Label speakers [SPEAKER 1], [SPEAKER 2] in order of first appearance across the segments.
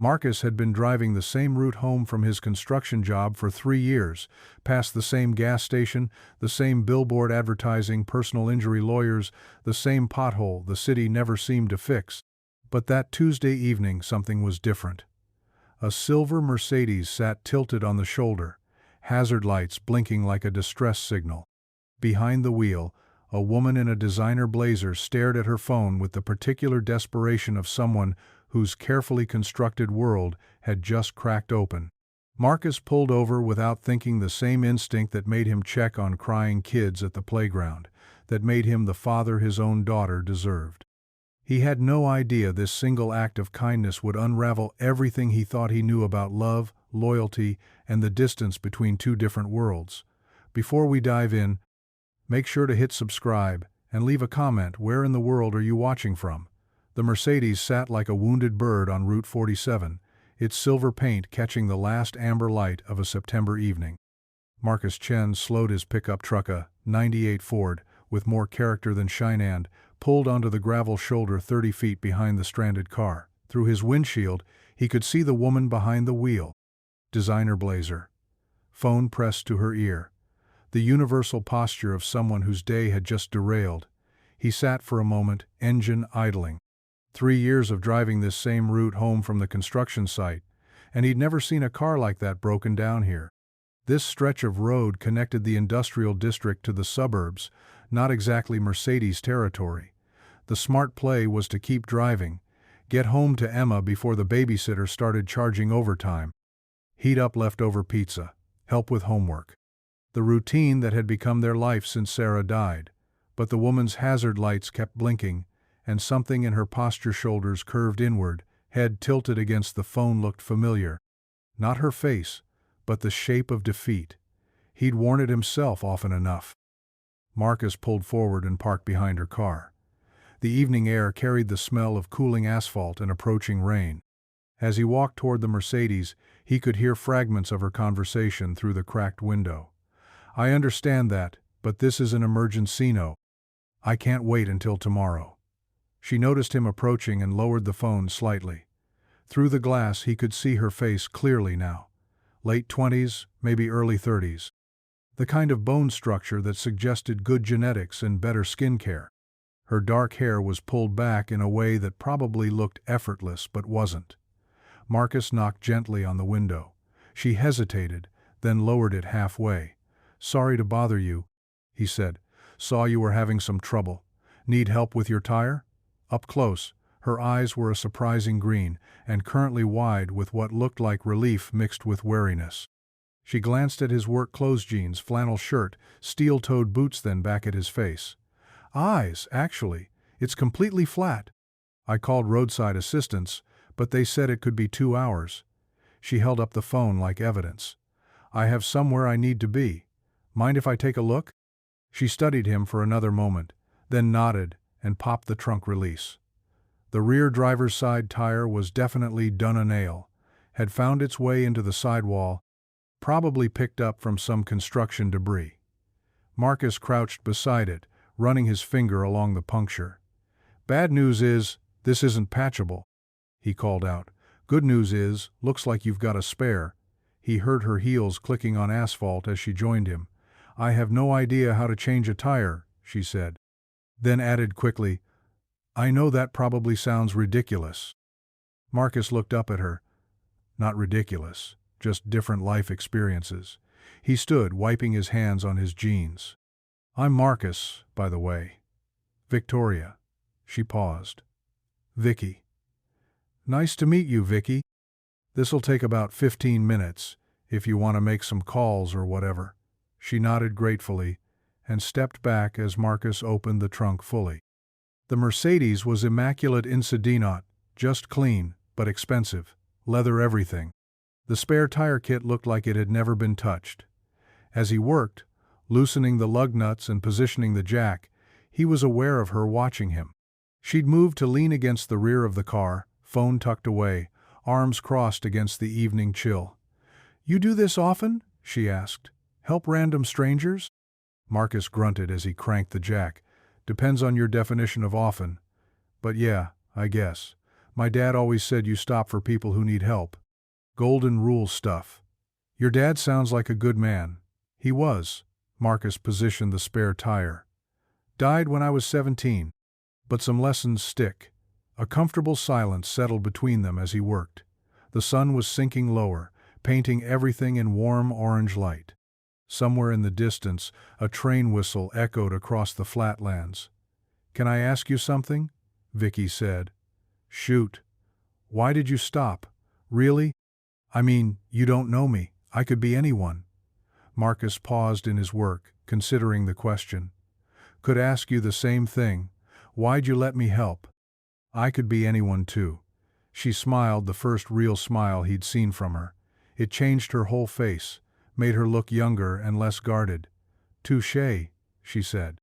[SPEAKER 1] Marcus had been driving the same route home from his construction job for 3 years, past the same gas station, the same billboard advertising personal injury lawyers, the same pothole the city never seemed to fix. But that Tuesday evening something was different. A silver Mercedes sat tilted on the shoulder, hazard lights blinking like a distress signal. Behind the wheel, a woman in a designer blazer stared at her phone with the particular desperation of someone whose carefully constructed world had just cracked open. Marcus pulled over without thinking, the same instinct that made him check on crying kids at the playground, that made him the father his own daughter deserved. He had no idea this single act of kindness would unravel everything he thought he knew about love, loyalty, and the distance between two different worlds. Before we dive in, make sure to hit subscribe and leave a comment. Where in the world are you watching from? The Mercedes sat like a wounded bird on Route 47, its silver paint catching the last amber light of a September evening. Marcus Chen slowed his pickup truck, a '98 Ford, with more character than shine, and pulled onto the gravel shoulder 30 feet behind the stranded car. Through his windshield, he could see the woman behind the wheel. Designer blazer. Phone pressed to her ear. The universal posture of someone whose day had just derailed. He sat for a moment, engine idling. 3 years of driving this same route home from the construction site, and he'd never seen a car like that broken down here. This stretch of road connected the industrial district to the suburbs, not exactly Mercedes territory. The smart play was to keep driving, get home to Emma before the babysitter started charging overtime, heat up leftover pizza, help with homework. The routine that had become their life since Sarah died. But the woman's hazard lights kept blinking, and something in her posture, shoulders curved inward, head tilted against the phone, looked familiar. Not her face, but the shape of defeat. He'd worn it himself often enough. Marcus pulled forward and parked behind her car. The evening air carried the smell of cooling asphalt and approaching rain. As he walked toward the Mercedes, he could hear fragments of her conversation through the cracked window. "I understand that, but this is an emergency. No. I can't wait until tomorrow." She noticed him approaching and lowered the phone slightly. Through the glass he could see her face clearly now. Late 20s, maybe early 30s. The kind of bone structure that suggested good genetics and better skin care. Her dark hair was pulled back in a way that probably looked effortless but wasn't. Marcus knocked gently on the window. She hesitated, then lowered it halfway. "Sorry to bother you," he said. "Saw you were having some trouble. Need help with your tire?" Up close, her eyes were a surprising green, and currently wide with what looked like relief mixed with wariness. She glanced at his work clothes, jeans, flannel shirt, steel-toed boots, then back at his face. "Eyes, actually. It's completely flat. I called roadside assistance, but they said it could be 2 hours. She held up the phone like evidence. "I have somewhere I need to be. Mind if I take a look?" She studied him for another moment, then nodded and popped the trunk release. The rear driver's side tire was definitely done a nail, had found its way into the sidewall, probably picked up from some construction debris. Marcus crouched beside it, running his finger along the puncture. "Bad news is, this isn't patchable," he called out. "Good news is, looks like you've got a spare." He heard her heels clicking on asphalt as she joined him. "I have no idea how to change a tire," she said. Then added quickly, "I know that probably sounds ridiculous." Marcus looked up at her. Not ridiculous, just different life experiences. He stood, wiping his hands on his jeans. "I'm Marcus, by the way. Victoria." She paused. "Vicky." "Nice to meet you, Vicky. This'll take about 15 minutes, if you want to make some calls or whatever." She nodded gratefully and stepped back as Marcus opened the trunk fully. The Mercedes was immaculate incident, just clean, but expensive. Leather everything. The spare tire kit looked like it had never been touched. As he worked, loosening the lug nuts and positioning the jack, he was aware of her watching him. She'd moved to lean against the rear of the car, phone tucked away, arms crossed against the evening chill. "You do this often?" she asked. "Help random strangers?" Marcus grunted as he cranked the jack. "Depends on your definition of often. But yeah, I guess. My dad always said you stop for people who need help. Golden rule stuff. Your dad sounds like a good man. He was. Marcus positioned the spare tire. Died when I was 17. But some lessons stick. A comfortable silence settled between them as he worked. The sun was sinking lower, painting everything in warm orange light. Somewhere in the distance, a train whistle echoed across the flatlands. "Can I ask you something?" Vicky said. "Shoot. Why did you stop? Really? I mean, you don't know me. I could be anyone." Marcus paused in his work, considering the question. "Could ask you the same thing. Why'd you let me help?" "I could be anyone too." She smiled, the first real smile he'd seen from her. It changed her whole face, made her look younger and less guarded. "Touché," she said.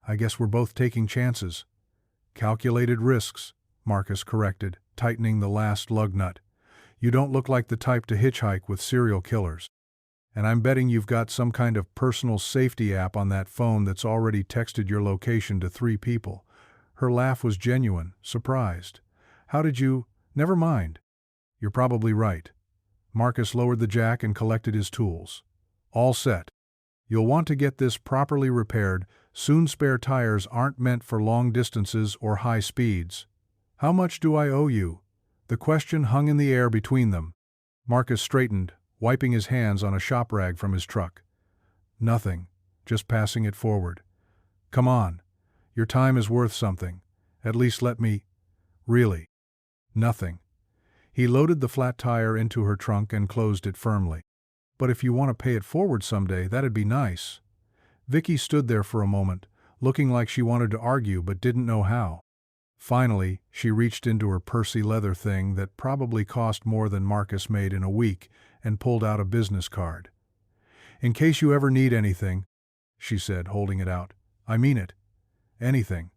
[SPEAKER 1] "I guess we're both taking chances." "Calculated risks," Marcus corrected, tightening the last lug nut. "You don't look like the type to hitchhike with serial killers. And I'm betting you've got some kind of personal safety app on that phone that's already texted your location to 3 people. Her laugh was genuine, surprised. "How did you—" "Never mind. You're probably right." Marcus lowered the jack and collected his tools. "All set. You'll want to get this properly repaired. Soon spare tires aren't meant for long distances or high speeds." "How much do I owe you?" The question hung in the air between them. Marcus straightened, wiping his hands on a shop rag from his truck. "Nothing. Just passing it forward." "Come on. Your time is worth something. At least let me—" "Really?" "Nothing." He loaded the flat tire into her trunk and closed it firmly. "But if you want to pay it forward someday, that'd be nice." Vicky stood there for a moment, looking like she wanted to argue but didn't know how. Finally, she reached into her pursy leather thing that probably cost more than Marcus made in a week and pulled out a business card. "In case you ever need anything," she said, holding it out. "I mean it. Anything."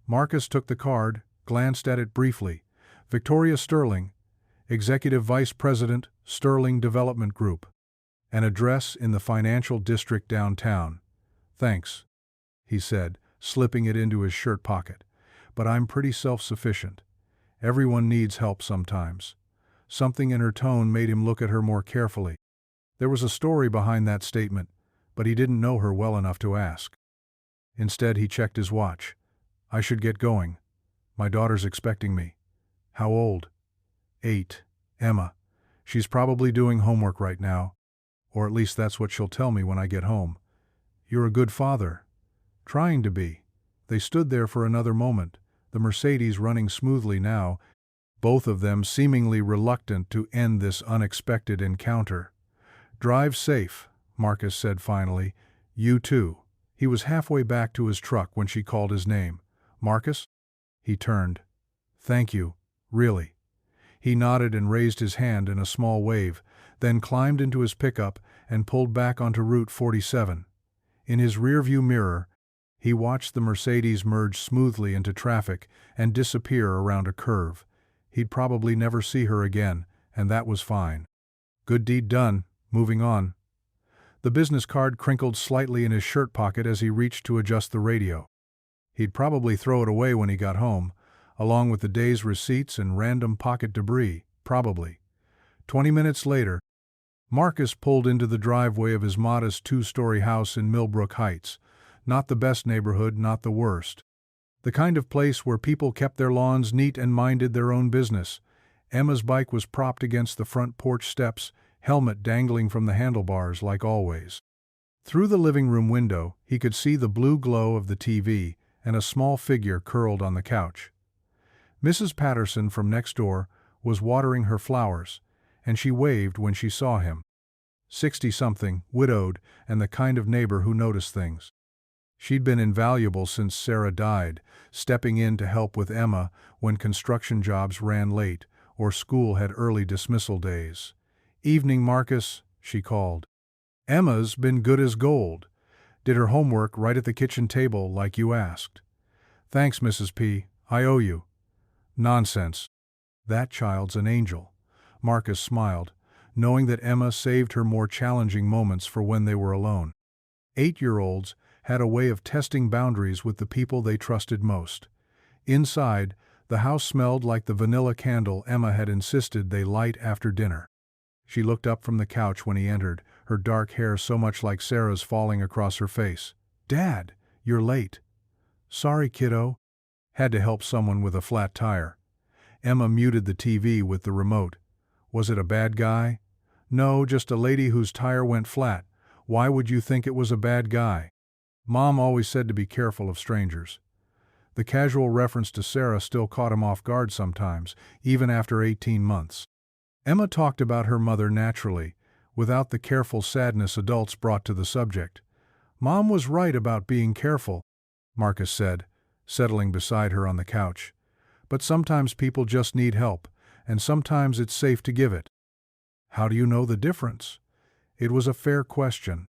[SPEAKER 1] Marcus took the card, glanced at it briefly. "Victoria Sterling, Executive Vice President, Sterling Development Group. An address in the financial district downtown." "Thanks," he said, slipping it into his shirt pocket. "But I'm pretty self-sufficient. Everyone needs help sometimes." Something in her tone made him look at her more carefully. There was a story behind that statement, but he didn't know her well enough to ask. Instead, he checked his watch. "I should get going. My daughter's expecting me." "How old?" 8. Emma. "She's probably doing homework right now. Or at least that's what she'll tell me when I get home." "You're a good father." "Trying to be." They stood there for another moment, the Mercedes running smoothly now, both of them seemingly reluctant to end this unexpected encounter. "Drive safe," Marcus said finally. "You too." He was halfway back to his truck when she called his name. "Marcus?" He turned. "Thank you, really." He nodded and raised his hand in a small wave, then climbed into his pickup and pulled back onto Route 47. In his rearview mirror, he watched the Mercedes merge smoothly into traffic and disappear around a curve. He'd probably never see her again, and that was fine. Good deed done. Moving on. The business card crinkled slightly in his shirt pocket as he reached to adjust the radio. He'd probably throw it away when he got home, along with the day's receipts and random pocket debris, probably. 20 minutes later, Marcus pulled into the driveway of his modest 2-story house in Millbrook Heights. Not the best neighborhood, not the worst. The kind of place where people kept their lawns neat and minded their own business. Emma's bike was propped against the front porch steps, helmet dangling from the handlebars like always. Through the living room window, he could see the blue glow of the TV and a small figure curled on the couch. Mrs. Patterson from next door was watering her flowers, and she waved when she saw him. 60-something, widowed, and the kind of neighbor who noticed things. She'd been invaluable since Sarah died, stepping in to help with Emma when construction jobs ran late or school had early dismissal days. "Evening, Marcus," she called. "Emma's been good as gold. Did her homework right at the kitchen table like you asked." "Thanks, Mrs. P. I owe you." "Nonsense. That child's an angel." Marcus smiled, knowing that Emma saved her more challenging moments for when they were alone. 8-year-olds had a way of testing boundaries with the people they trusted most. Inside, The house smelled like the vanilla candle Emma had insisted they light after dinner. She looked up from the couch when he entered, her dark hair so much like Sarah's falling across her face. "Dad, you're late." "Sorry, kiddo." Had to help someone with a flat tire. Emma muted the TV with the remote. "Was it a bad guy?" "No, just a lady whose tire went flat." "Why would you think it was a bad guy?" "Mom always said to be careful of strangers." The casual reference to Sarah still caught him off guard sometimes, even after 18 months. Emma talked about her mother naturally, without the careful sadness adults brought to the subject. "Mom was right about being careful," Marcus said, settling beside her on the couch. "But sometimes people just need help, and sometimes it's safe to give it." "How do you know the difference?" It was a fair question.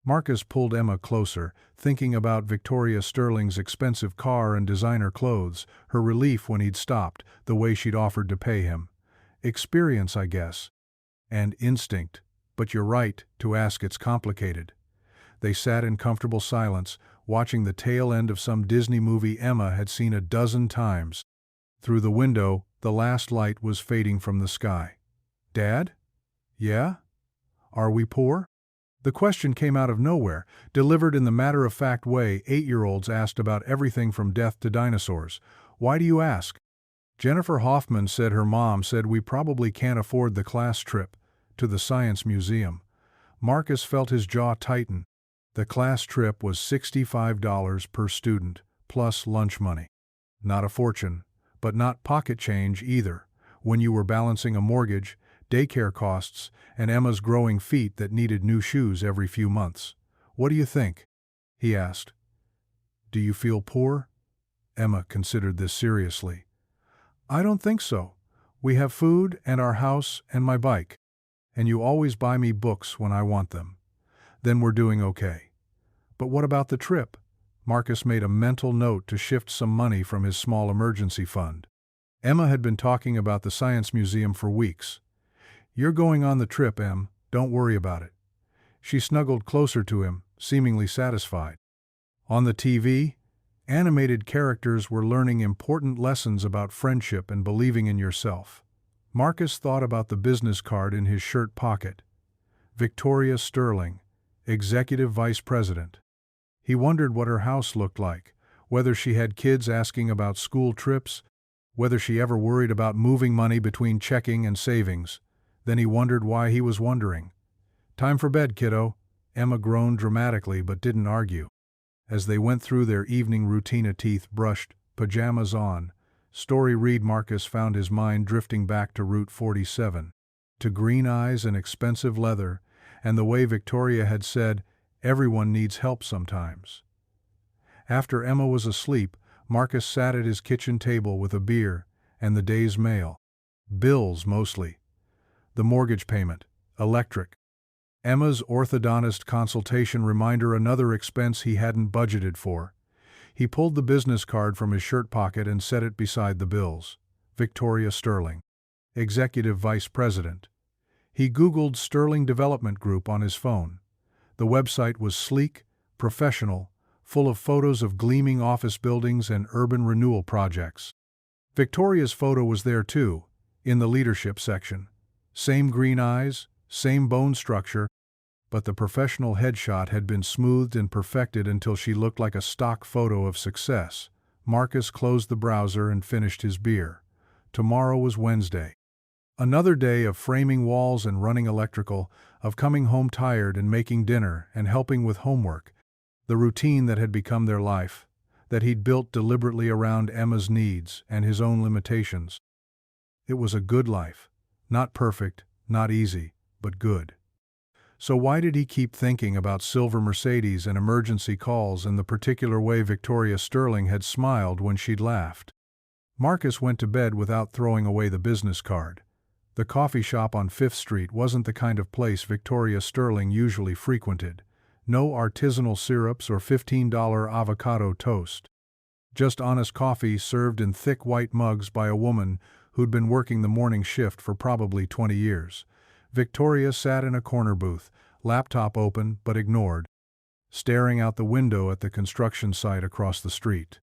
[SPEAKER 1] Marcus pulled Emma closer, thinking about Victoria Sterling's expensive car and designer clothes, her relief when he'd stopped, the way she'd offered to pay him. "Experience, I guess. And instinct. But you're right to ask, it's complicated." They sat in comfortable silence, watching the tail end of some Disney movie Emma had seen a dozen times. Through the window, the last light was fading from the sky. "Dad?" "Yeah? Are we poor?" The question came out of nowhere, delivered in the matter-of-fact way 8-year-olds asked about everything from death to dinosaurs. "Why do you ask?" Jennifer Hoffman said her mom said we probably can't afford the class trip to the Science Museum. Marcus felt his jaw tighten. The class trip was $65 per student, plus lunch money. Not a fortune, but not pocket change either, when you were balancing a mortgage, daycare costs, and Emma's growing feet that needed new shoes every few months. "What do you think?" he asked. "Do you feel poor?" Emma considered this seriously. "I don't think so. We have food and our house and my bike. And you always buy me books when I want them. Then we're doing okay." "But what about the trip?" Marcus made a mental note to shift some money from his small emergency fund. Emma had been talking about the Science Museum for weeks. "You're going on the trip, Em. Don't worry about it." She snuggled closer to him, seemingly satisfied. On the TV, animated characters were learning important lessons about friendship and believing in yourself. Marcus thought about the business card in his shirt pocket. Victoria Sterling, Executive Vice President. He wondered what her house looked like, whether she had kids asking about school trips, whether she ever worried about moving money between checking and savings. Then he wondered why he was wondering. "Time for bed, kiddo." Emma groaned dramatically but didn't argue. As they went through their evening routine, teeth brushed, pajamas on, story read, Marcus found his mind drifting back to Route 47, to green eyes and expensive leather, and the way Victoria had said, "Everyone needs help sometimes." After Emma was asleep, Marcus sat at his kitchen table with a beer and the day's mail. Bills mostly. The mortgage payment, electric. Emma's orthodontist consultation reminder, another expense he hadn't budgeted for. He pulled the business card from his shirt pocket and set it beside the bills. Victoria Sterling, Executive Vice President. He Googled Sterling Development Group on his phone. The website was sleek, professional, full of photos of gleaming office buildings and urban renewal projects. Victoria's photo was there too, in the leadership section. Same green eyes, same bone structure, but the professional headshot had been smoothed and perfected until she looked like a stock photo of success. Marcus closed the browser and finished his beer. Tomorrow was Wednesday. Another day of framing walls and running electrical, of coming home tired and making dinner and helping with homework. The routine that had become their life, that he'd built deliberately around Emma's needs and his own limitations. It was a good life. Not perfect, not easy, but good. So why did he keep thinking about silver Mercedes and emergency calls and the particular way Victoria Sterling had smiled when she'd laughed? Marcus went to bed without throwing away the business card. The coffee shop on 5th Street wasn't the kind of place Victoria Sterling usually frequented. No artisanal syrups or $15 avocado toast. Just honest coffee served in thick white mugs by a woman who'd been working the morning shift for probably 20 years. Victoria sat in a corner booth, laptop open but ignored, staring out the window at the construction site across the street.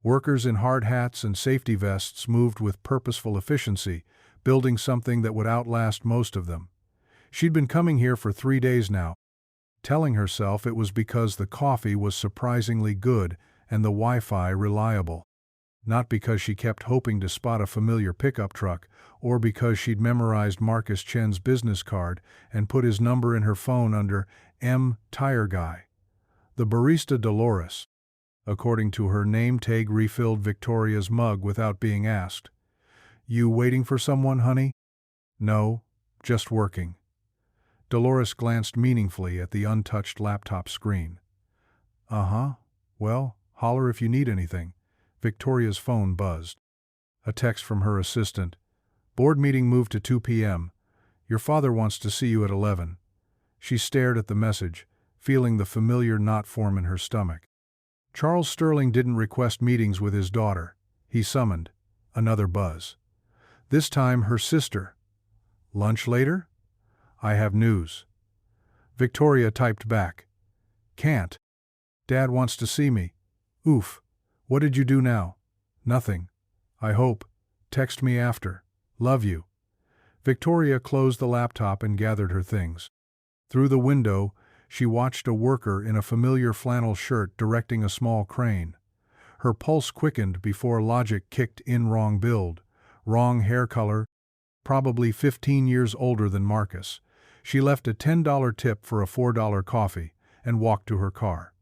[SPEAKER 1] Workers in hard hats and safety vests moved with purposeful efficiency, building something that would outlast most of them. She'd been coming here for 3 days now, telling herself it was because the coffee was surprisingly good and the Wi-Fi reliable. Not because she kept hoping to spot a familiar pickup truck, or because she'd memorized Marcus Chen's business card and put his number in her phone under M. Tire Guy. The barista Dolores, according to her name tag, refilled Victoria's mug without being asked. "You waiting for someone, honey?" "No, just working." Dolores glanced meaningfully at the untouched laptop screen. "Uh-huh. Well, holler if you need anything." Victoria's phone buzzed. A text from her assistant. "Board meeting moved to 2 p.m. Your father wants to see you at 11. She stared at the message, feeling the familiar knot form in her stomach. Charles Sterling didn't request meetings with his daughter. He summoned. Another buzz. This time her sister. "Lunch later? I have news." Victoria typed back. "Can't. Dad wants to see me." "Oof. What did you do now?" "Nothing. I hope. Text me after. Love you." Victoria closed the laptop and gathered her things. Through the window, she watched a worker in a familiar flannel shirt directing a small crane. Her pulse quickened before logic kicked in. Wrong build, wrong hair color, probably 15 years older than Marcus. She left a $10 tip for a $4 coffee and walked to her car.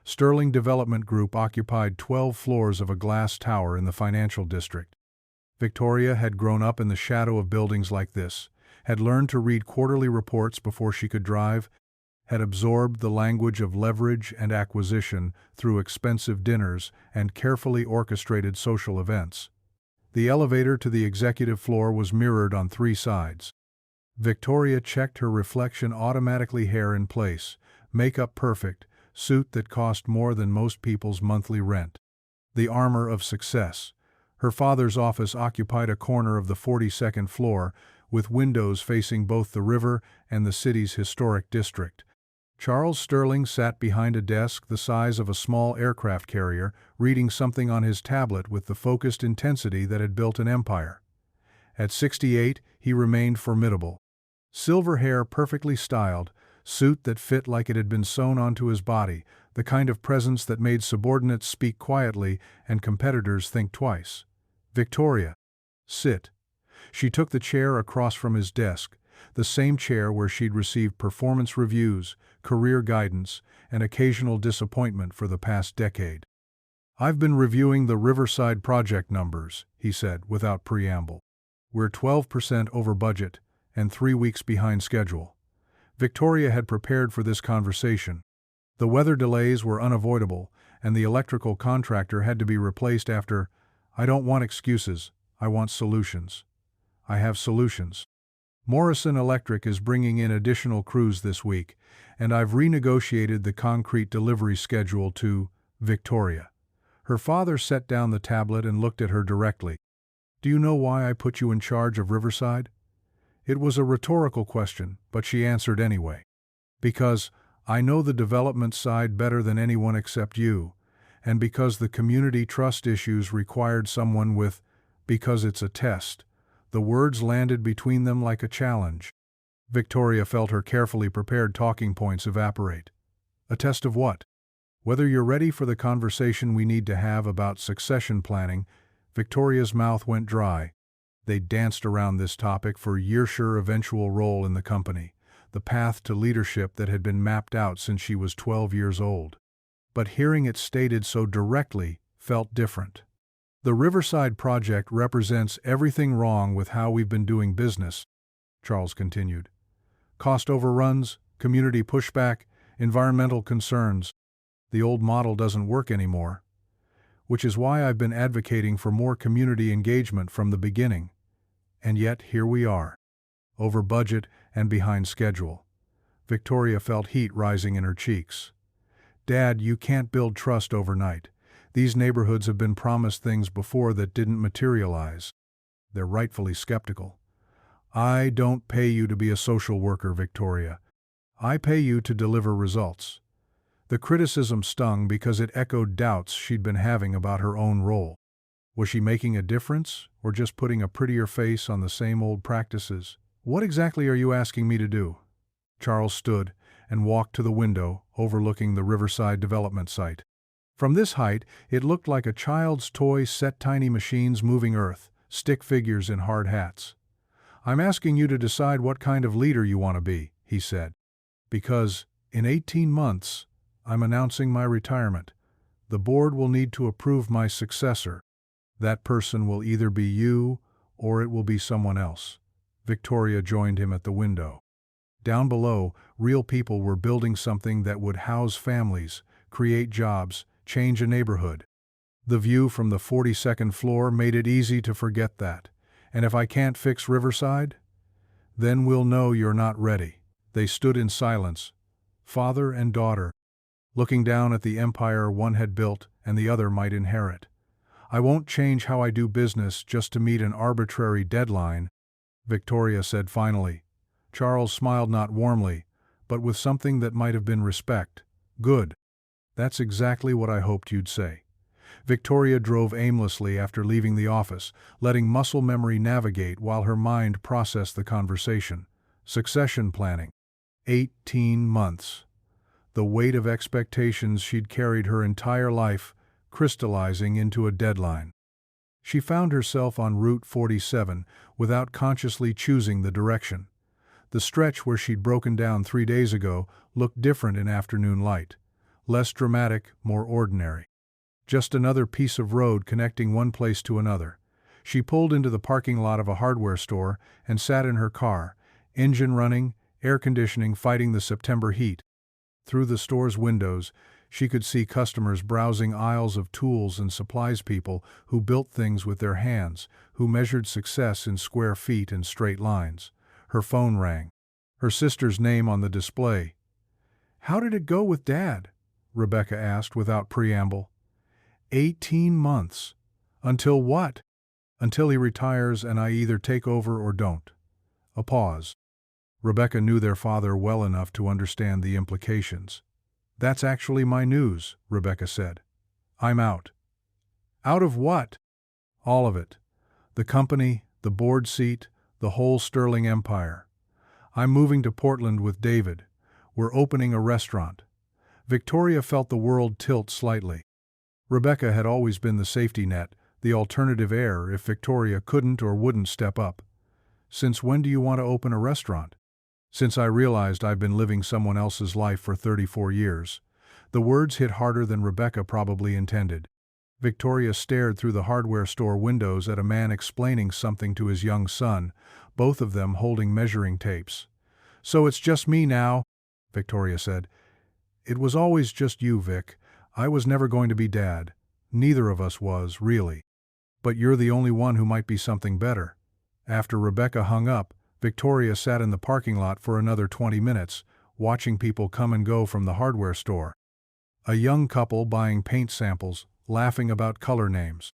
[SPEAKER 1] Sterling Development Group occupied 12 floors of a glass tower in the financial district. Victoria had grown up in the shadow of buildings like this, had learned to read quarterly reports before she could drive, had absorbed the language of leverage and acquisition through expensive dinners and carefully orchestrated social events. The elevator to the executive floor was mirrored on 3 sides. Victoria checked her reflection automatically, hair in place, makeup perfect, suit that cost more than most people's monthly rent. The armor of success. Her father's office occupied a corner of the 42nd floor, with windows facing both the river and the city's historic district. Charles Sterling sat behind a desk the size of a small aircraft carrier, reading something on his tablet with the focused intensity that had built an empire. At 68, he remained formidable. Silver hair perfectly styled, suit that fit like it had been sewn onto his body, the kind of presence that made subordinates speak quietly and competitors think twice. "Victoria, sit." She took the chair across from his desk, the same chair where she'd received performance reviews, career guidance, and occasional disappointment for the past decade. "I've been reviewing the Riverside project numbers," he said without preamble. "We're 12% over budget and 3 weeks behind schedule." Victoria had prepared for this conversation. The weather delays were unavoidable, and the electrical contractor had to be replaced after. "I don't want excuses, I want solutions." "I have solutions. Morrison Electric is bringing in additional crews this week, and I've renegotiated the concrete delivery schedule to Victoria." Her father set down the tablet and looked at her directly. "Do you know why I put you in charge of Riverside?" It was a rhetorical question, but she answered anyway. "Because I know the development side better than anyone except you, and because the community trust issues required someone with, because it's a test." The words landed between them like a challenge. Victoria felt her carefully prepared talking points evaporate. "A test of what?" "Whether you're ready for the conversation we need to have about succession planning." Victoria's mouth went dry. They danced around this topic for years. Sure, eventual role in the company, the path to leadership that had been mapped out since she was 12 years old. But hearing it stated so directly felt different. "The Riverside project represents everything wrong with how we've been doing business," Charles continued. "Cost overruns, community pushback, environmental concerns. The old model doesn't work anymore. Which is why I've been advocating for more community engagement from the beginning. And yet, here we are. Over budget and behind schedule." Victoria felt heat rising in her cheeks. "Dad, you can't build trust overnight. These neighborhoods have been promised things before that didn't materialize." They're rightfully skeptical. "I don't pay you to be a social worker, Victoria. I pay you to deliver results." The criticism stung because it echoed doubts she'd been having about her own role. Was she making a difference, or just putting a prettier face on the same old practices? "What exactly are you asking me to do?" Charles stood and walked to the window overlooking the Riverside development site. From this height, it looked like a child's toy set, tiny machines moving earth, stick figures in hard hats. "I'm asking you to decide what kind of leader you want to be," he said. "Because, in 18 months, I'm announcing my retirement. The board will need to approve my successor. That person will either be you, or it will be someone else." Victoria joined him at the window. Down below, real people were building something that would house families, create jobs, change a neighborhood. The view from the 42nd floor made it easy to forget that. "And if I can't fix Riverside? Then we'll know you're not ready." They stood in silence, father and daughter, looking down at the empire one had built and the other might inherit. "I won't change how I do business just to meet an arbitrary deadline," Victoria said finally. Charles smiled, not warmly, but with something that might have been respect. "Good. That's exactly what I hoped you'd say." Victoria drove aimlessly after leaving the office, letting muscle memory navigate while her mind processed the conversation. Succession planning. 18 months. The weight of expectations she'd carried her entire life, crystallizing into a deadline. She found herself on Route 47 without consciously choosing the direction. The stretch where she'd broken down 3 days ago looked different in afternoon light. Less dramatic, more ordinary. Just another piece of road connecting one place to another. She pulled into the parking lot of a hardware store and sat in her car, engine running, air conditioning fighting the September heat. Through the store's windows, she could see customers browsing aisles of tools and supplies, people who built things with their hands, who measured success in square feet and straight lines. Her phone rang. Her sister's name on the display. "How did it go with Dad?" Rebecca asked without preamble. 18 months. Until what? Until he retires and I either take over or don't. A pause. Rebecca knew their father well enough to understand the implications. "That's actually my news," Rebecca said. "I'm out." "Out of what?" "All of it. The company, the board seat, the whole Sterling empire. I'm moving to Portland with David. We're opening a restaurant." Victoria felt the world tilt slightly. Rebecca had always been the safety net, the alternative heir if Victoria couldn't or wouldn't step up. "Since when do you want to open a restaurant?" "Since I realized I've been living someone else's life for 34 years. The words hit harder than Rebecca probably intended. Victoria stared through the hardware store windows at a man explaining something to his young son, both of them holding measuring tapes. "So it's just me now," Victoria said. "It was always just you, Vic. I was never going to be Dad. Neither of us was, really. But you're the only one who might be something better." After Rebecca hung up, Victoria sat in the parking lot for another 20 minutes, watching people come and go from the hardware store. A young couple buying paint samples, laughing about color names.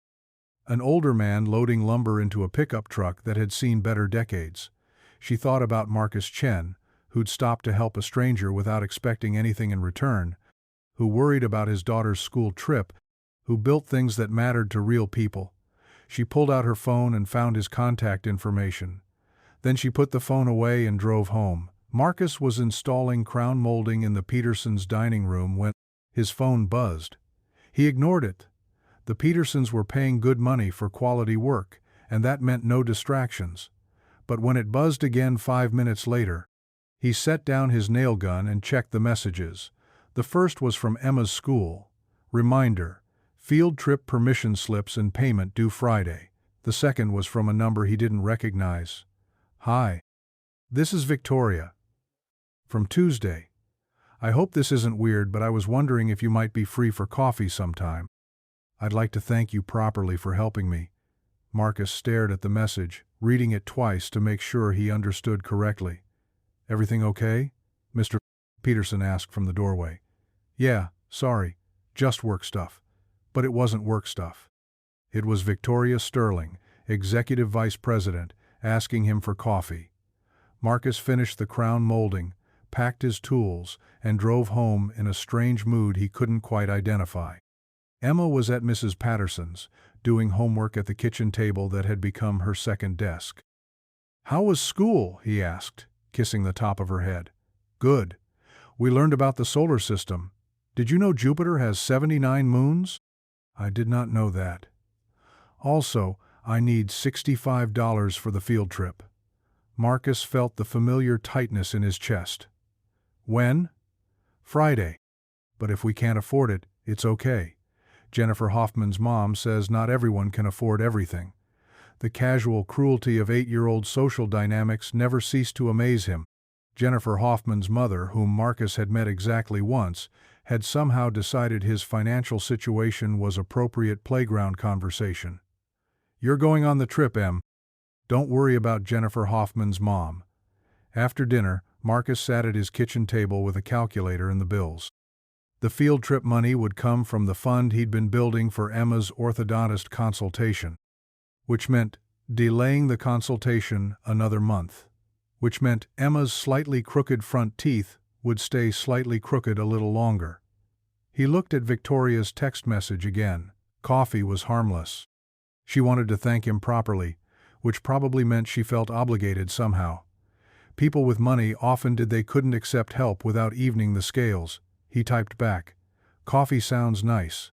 [SPEAKER 1] An older man loading lumber into a pickup truck that had seen better decades. She thought about Marcus Chen, who'd stopped to help a stranger without expecting anything in return, who worried about his daughter's school trip, who built things that mattered to real people. She pulled out her phone and found his contact information. Then she put the phone away and drove home. Marcus was installing crown molding in the Petersons' dining room when his phone buzzed. He ignored it. The Petersons were paying good money for quality work, and that meant no distractions. But when it buzzed again 5 minutes later, he set down his nail gun and checked the messages. The first was from Emma's school. Reminder: field trip permission slips and payment due Friday. The second was from a number he didn't recognize. "Hi. This is Victoria. From Tuesday. I hope this isn't weird, but I was wondering if you might be free for coffee sometime. I'd like to thank you properly for helping me." Marcus stared at the message, reading it twice to make sure he understood correctly. "Everything okay?" Mr. Peterson asked from the doorway. "Yeah, sorry. Just work stuff." But it wasn't work stuff. It was Victoria Sterling, Executive Vice President, asking him for coffee. Marcus finished the crown molding, packed his tools, and drove home in a strange mood he couldn't quite identify. Emma was at Mrs. Patterson's, doing homework at the kitchen table that had become her second desk. "How was school?" he asked, kissing the top of her head. "Good. We learned about the solar system. Did you know Jupiter has 79 moons?" "I did not know that." "Also, I need $65 for the field trip." Marcus felt the familiar tightness in his chest. "When?" "Friday. But if we can't afford it, it's okay. Jennifer Hoffman's mom says not everyone can afford everything." The casual cruelty of 8-year-old social dynamics never ceased to amaze him. Jennifer Hoffman's mother, whom Marcus had met exactly once, had somehow decided his financial situation was appropriate playground conversation. "You're going on the trip, Em. Don't worry about Jennifer Hoffman's mom." After dinner, Marcus sat at his kitchen table with a calculator and the bills. The field trip money would come from the fund he'd been building for Emma's orthodontist consultation, which meant delaying the consultation another month, which meant Emma's slightly crooked front teeth would stay slightly crooked a little longer. He looked at Victoria's text message again. Coffee was harmless. She wanted to thank him properly, which probably meant she felt obligated somehow. People with money often did they couldn't accept help without evening the scales. He typed back, "Coffee sounds nice.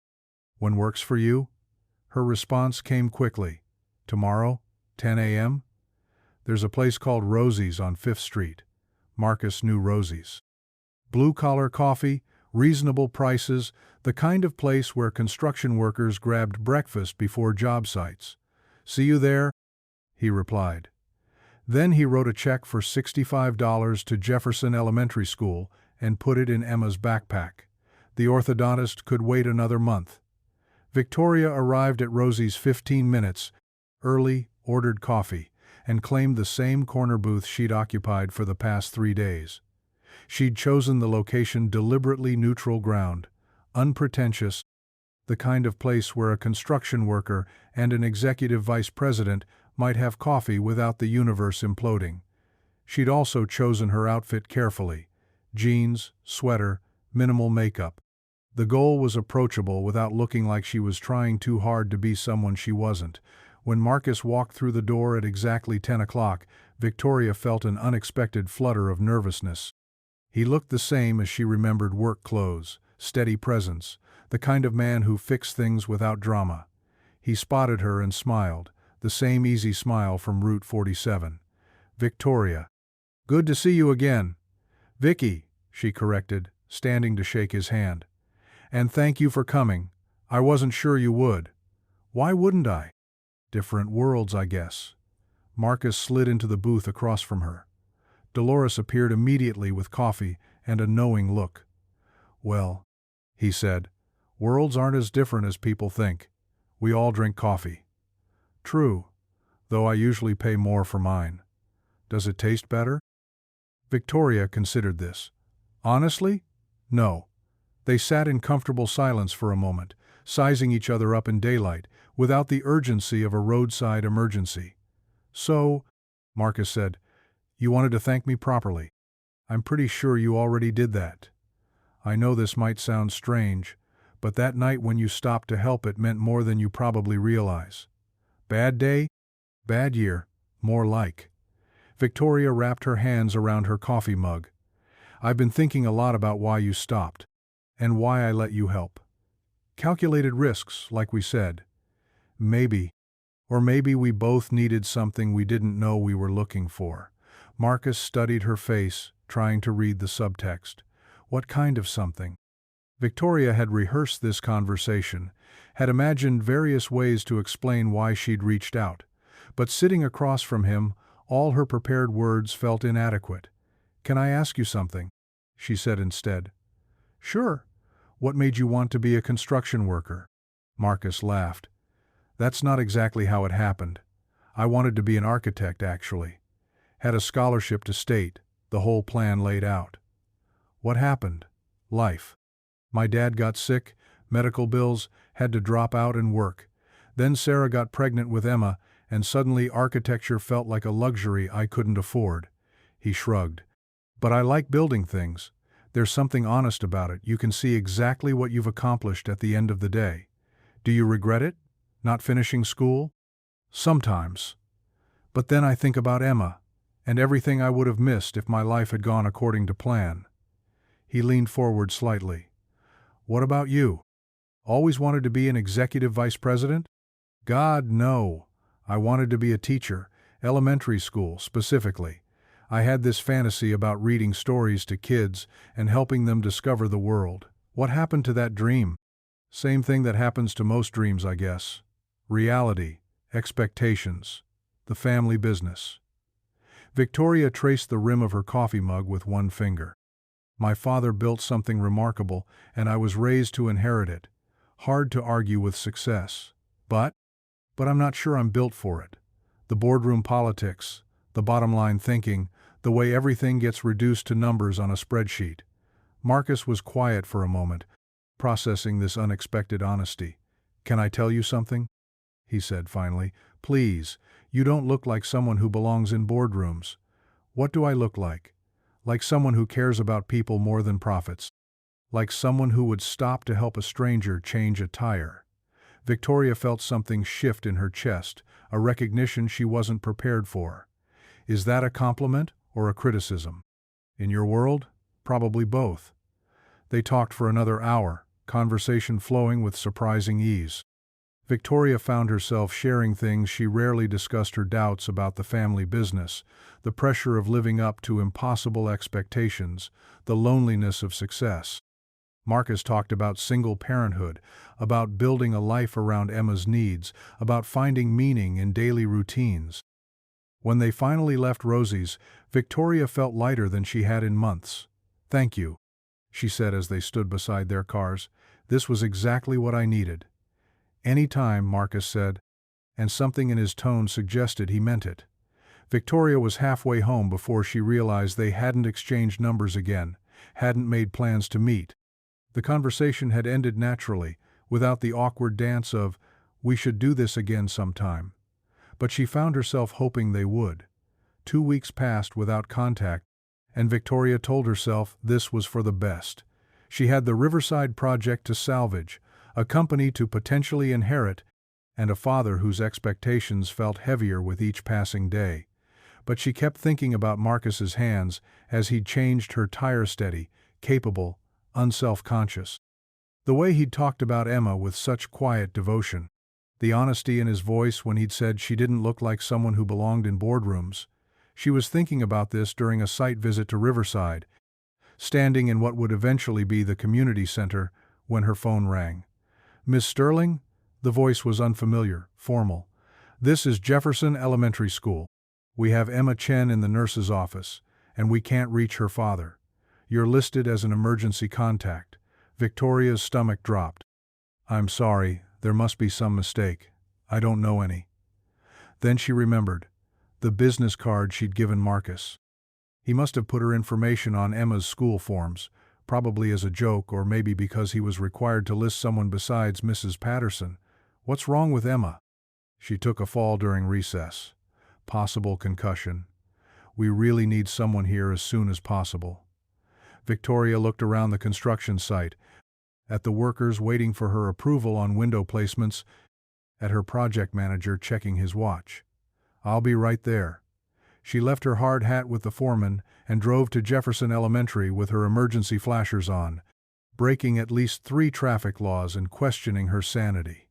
[SPEAKER 1] When works for you?" Her response came quickly. "Tomorrow, 10 a.m.? There's a place called Rosie's on 5th Street. Marcus knew Rosie's. Blue-collar coffee, reasonable prices, the kind of place where construction workers grabbed breakfast before job sites. "See you there," he replied. Then he wrote a check for $65 to Jefferson Elementary School and put it in Emma's backpack. The orthodontist could wait another month. Victoria arrived at Rosie's 15 minutes early, ordered coffee, and claimed the same corner booth she'd occupied for the past 3 days. She'd chosen the location deliberately neutral ground, unpretentious, the kind of place where a construction worker and an executive vice president might have coffee without the universe imploding. She'd also chosen her outfit carefully. Jeans, sweater, minimal makeup. The goal was approachable without looking like she was trying too hard to be someone she wasn't. When Marcus walked through the door at exactly 10 o'clock, Victoria felt an unexpected flutter of nervousness. He looked the same as she remembered: work clothes, steady presence, the kind of man who fixed things without drama. He spotted her and smiled, the same easy smile from Route 47. "Victoria." "Good to see you again." "Vicky," she corrected, standing to shake his hand. "And thank you for coming. I wasn't sure you would." "Why wouldn't I?" "Different worlds, I guess." Marcus slid into the booth across from her. Dolores appeared immediately with coffee and a knowing look. "Well," he said, "worlds aren't as different as people think. We all drink coffee." "True, though I usually pay more for mine. Does it taste better?" Victoria considered this. "Honestly, no." They sat in comfortable silence for a moment, sizing each other up in daylight, without the urgency of a roadside emergency. "So," Marcus said, "you wanted to thank me properly. I'm pretty sure you already did that. I know this might sound strange, but that night when you stopped to help it meant more than you probably realize." "Bad day? Bad year? More like." Victoria wrapped her hands around her coffee mug. "I've been thinking a lot about why you stopped, and why I let you help. Calculated risks, like we said. Maybe, or maybe we both needed something we didn't know we were looking for." Marcus studied her face, trying to read the subtext. What kind of something? Victoria had rehearsed this conversation, had imagined various ways to explain why she'd reached out, but sitting across from him, all her prepared words felt inadequate. "Can I ask you something?" she said instead. "Sure. What made you want to be a construction worker?" Marcus laughed. "That's not exactly how it happened. I wanted to be an architect, actually. Had a scholarship to state, the whole plan laid out. What happened? Life. My dad got sick, medical bills, had to drop out and work. Then Sarah got pregnant with Emma, and suddenly architecture felt like a luxury I couldn't afford." He shrugged. But I like building things. There's something honest about it. You can see exactly what you've accomplished at the end of the day. Do you regret it? Not finishing school? Sometimes. But then I think about Emma, and everything I would have missed if my life had gone according to plan. He leaned forward slightly. What about you? Always wanted to be an executive vice president? God, no. I wanted to be a teacher, elementary school specifically. I had this fantasy about reading stories to kids and helping them discover the world. What happened to that dream? Same thing that happens to most dreams, I guess. Reality, expectations, the family business. Victoria traced the rim of her coffee mug with one finger. My father built something remarkable, and I was raised to inherit it. Hard to argue with success. But I'm not sure I'm built for it. The boardroom politics, the bottom line thinking, the way everything gets reduced to numbers on a spreadsheet. Marcus was quiet for a moment, processing this unexpected honesty. Can I tell you something? He said finally. Please, you don't look like someone who belongs in boardrooms. What do I look like? Like someone who cares about people more than profits. Like someone who would stop to help a stranger change a tire. Victoria felt something shift in her chest, a recognition she wasn't prepared for. Is that a compliment or a criticism? In your world? Probably both. They talked for another hour, conversation flowing with surprising ease. Victoria found herself sharing things she rarely discussed: her doubts about the family business, the pressure of living up to impossible expectations, the loneliness of success. Marcus talked about single parenthood, about building a life around Emma's needs, about finding meaning in daily routines. When they finally left Rosie's, Victoria felt lighter than she had in months. Thank you, she said as they stood beside their cars. This was exactly what I needed. Any time, Marcus said, and something in his tone suggested he meant it. Victoria was halfway home before she realized they hadn't exchanged numbers again, hadn't made plans to meet. The conversation had ended naturally, without the awkward dance of, "We should do this again sometime." But she found herself hoping they would. 2 weeks passed without contact, and Victoria told herself this was for the best. She had the Riverside project to salvage, a company to potentially inherit, and a father whose expectations felt heavier with each passing day. But she kept thinking about Marcus's hands as he'd changed her tire, steady, capable, unself-conscious. The way he'd talked about Emma with such quiet devotion. The honesty in his voice when he'd said she didn't look like someone who belonged in boardrooms. She was thinking about this during a site visit to Riverside, standing in what would eventually be the community center, when her phone rang. Miss Sterling? The voice was unfamiliar, formal. This is Jefferson Elementary School. We have Emma Chen in the nurse's office, and we can't reach her father. You're listed as an emergency contact. Victoria's stomach dropped. I'm sorry, there must be some mistake. I don't know any. Then she remembered the business card she'd given Marcus. He must have put her information on Emma's school forms, probably as a joke or maybe because he was required to list someone besides Mrs. Patterson. What's wrong with Emma? She took a fall during recess. Possible concussion. We really need someone here as soon as possible. Victoria looked around the construction site, at the workers waiting for her approval on window placements, at her project manager checking his watch. I'll be right there. She left her hard hat with the foreman and drove to Jefferson Elementary with her emergency flashers on, breaking at least 3 traffic laws and questioning her sanity.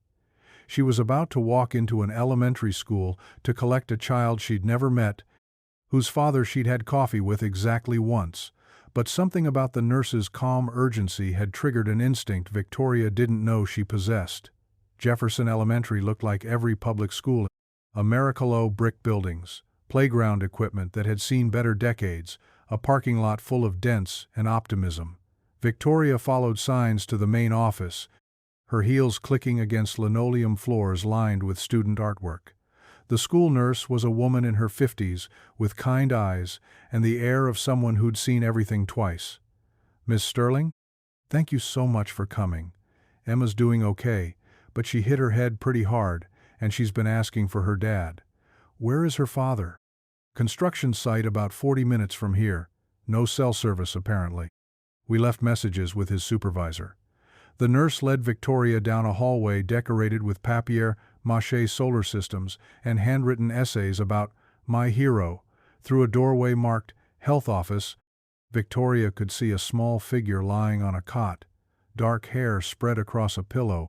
[SPEAKER 1] She was about to walk into an elementary school to collect a child she'd never met, whose father she'd had coffee with exactly once, but something about the nurse's calm urgency had triggered an instinct Victoria didn't know she possessed. Jefferson Elementary looked like every public school. Americolo brick buildings, playground equipment that had seen better decades, a parking lot full of dents and optimism. Victoria followed signs to the main office, her heels clicking against linoleum floors lined with student artwork. The school nurse was a woman in her 50s, with kind eyes and the air of someone who'd seen everything twice. Miss Sterling? Thank you so much for coming. Emma's doing okay, but she hit her head pretty hard, and she's been asking for her dad. Where is her father? Construction site about 40 minutes from here. No cell service, apparently. We left messages with his supervisor. The nurse led Victoria down a hallway decorated with papier-mâché solar systems and handwritten essays about my hero. Through a doorway marked Health Office, Victoria could see a small figure lying on a cot, dark hair spread across a pillow.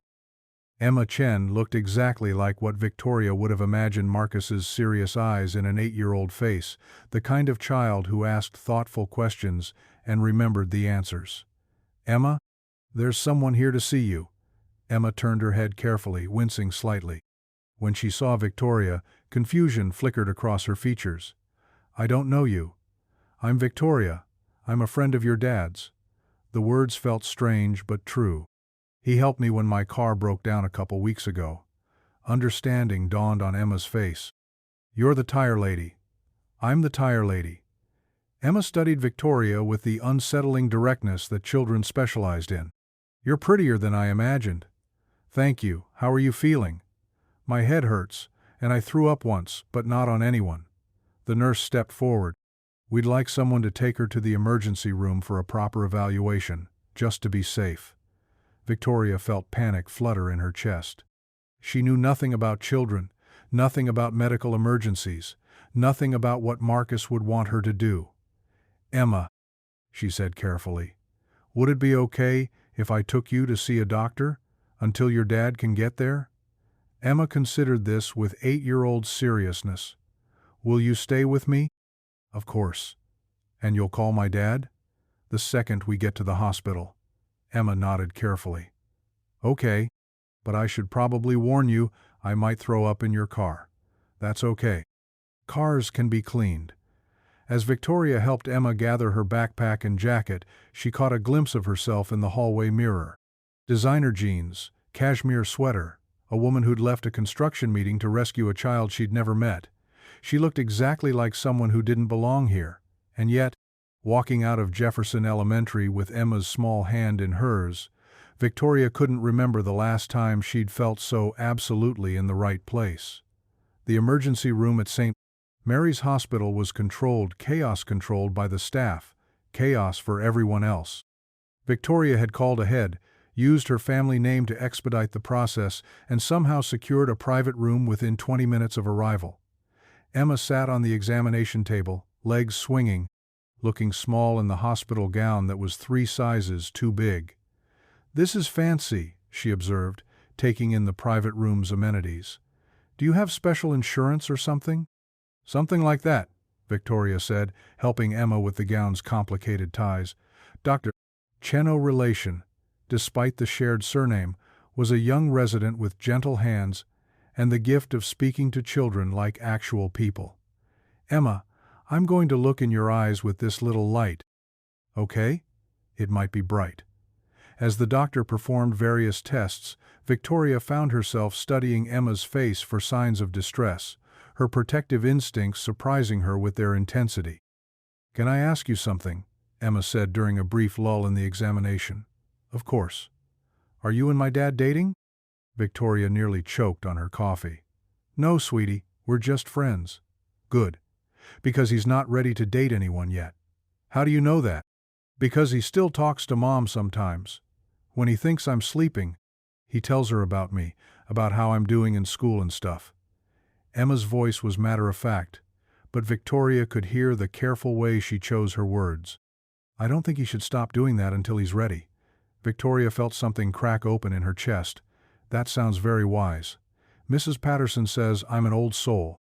[SPEAKER 1] Emma Chen looked exactly like what Victoria would have imagined Marcus's serious eyes in an 8-year-old face, the kind of child who asked thoughtful questions and remembered the answers. "Emma, there's someone here to see you." Emma turned her head carefully, wincing slightly. When she saw Victoria, confusion flickered across her features. "I don't know you." "I'm Victoria. I'm a friend of your dad's." The words felt strange but true. "He helped me when my car broke down a couple weeks ago." Understanding dawned on Emma's face. "You're the tire lady." "I'm the tire lady." Emma studied Victoria with the unsettling directness that children specialized in. "You're prettier than I imagined." "Thank you. How are you feeling?" "My head hurts, and I threw up once, but not on anyone." The nurse stepped forward. "We'd like someone to take her to the emergency room for a proper evaluation, just to be safe." Victoria felt panic flutter in her chest. She knew nothing about children, nothing about medical emergencies, nothing about what Marcus would want her to do. "Emma," she said carefully, "would it be okay if I took you to see a doctor until your dad can get there?" Emma considered this with 8-year-old seriousness. "Will you stay with me?" "Of course." "And you'll call my dad?" "The second we get to the hospital." Emma nodded carefully. "Okay, but I should probably warn you I might throw up in your car." "That's okay. Cars can be cleaned." As Victoria helped Emma gather her backpack and jacket, she caught a glimpse of herself in the hallway mirror. Designer jeans, cashmere sweater, a woman who'd left a construction meeting to rescue a child she'd never met. She looked exactly like someone who didn't belong here, and yet, walking out of Jefferson Elementary with Emma's small hand in hers, Victoria couldn't remember the last time she'd felt so absolutely in the right place. The emergency room at St. Mary's Hospital was chaos-controlled by the staff, chaos for everyone else. Victoria had called ahead, used her family name to expedite the process, and somehow secured a private room within 20 minutes of arrival. Emma sat on the examination table, legs swinging, looking small in the hospital gown that was 3 sizes too big. "This is fancy," she observed, taking in the private room's amenities. "Do you have special insurance or something?" "Something like that," Victoria said, helping Emma with the gown's complicated ties. Dr. Cheno relation, despite the shared surname, was a young resident with gentle hands and the gift of speaking to children like actual people. "Emma, I'm going to look in your eyes with this little light." "Okay?" It might be bright. As the doctor performed various tests, Victoria found herself studying Emma's face for signs of distress, her protective instincts surprising her with their intensity. "Can I ask you something?" Emma said during a brief lull in the examination. "Of course." "Are you and my dad dating?" Victoria nearly choked on her coffee. "No, sweetie, we're just friends." "Good. Because he's not ready to date anyone yet." "How do you know that?" "Because he still talks to Mom sometimes. When he thinks I'm sleeping, he tells her about me, about how I'm doing in school and stuff." Emma's voice was matter-of-fact, but Victoria could hear the careful way she chose her words. "I don't think he should stop doing that until he's ready." Victoria felt something crack open in her chest. "That sounds very wise. Mrs. Patterson says I'm an old soul."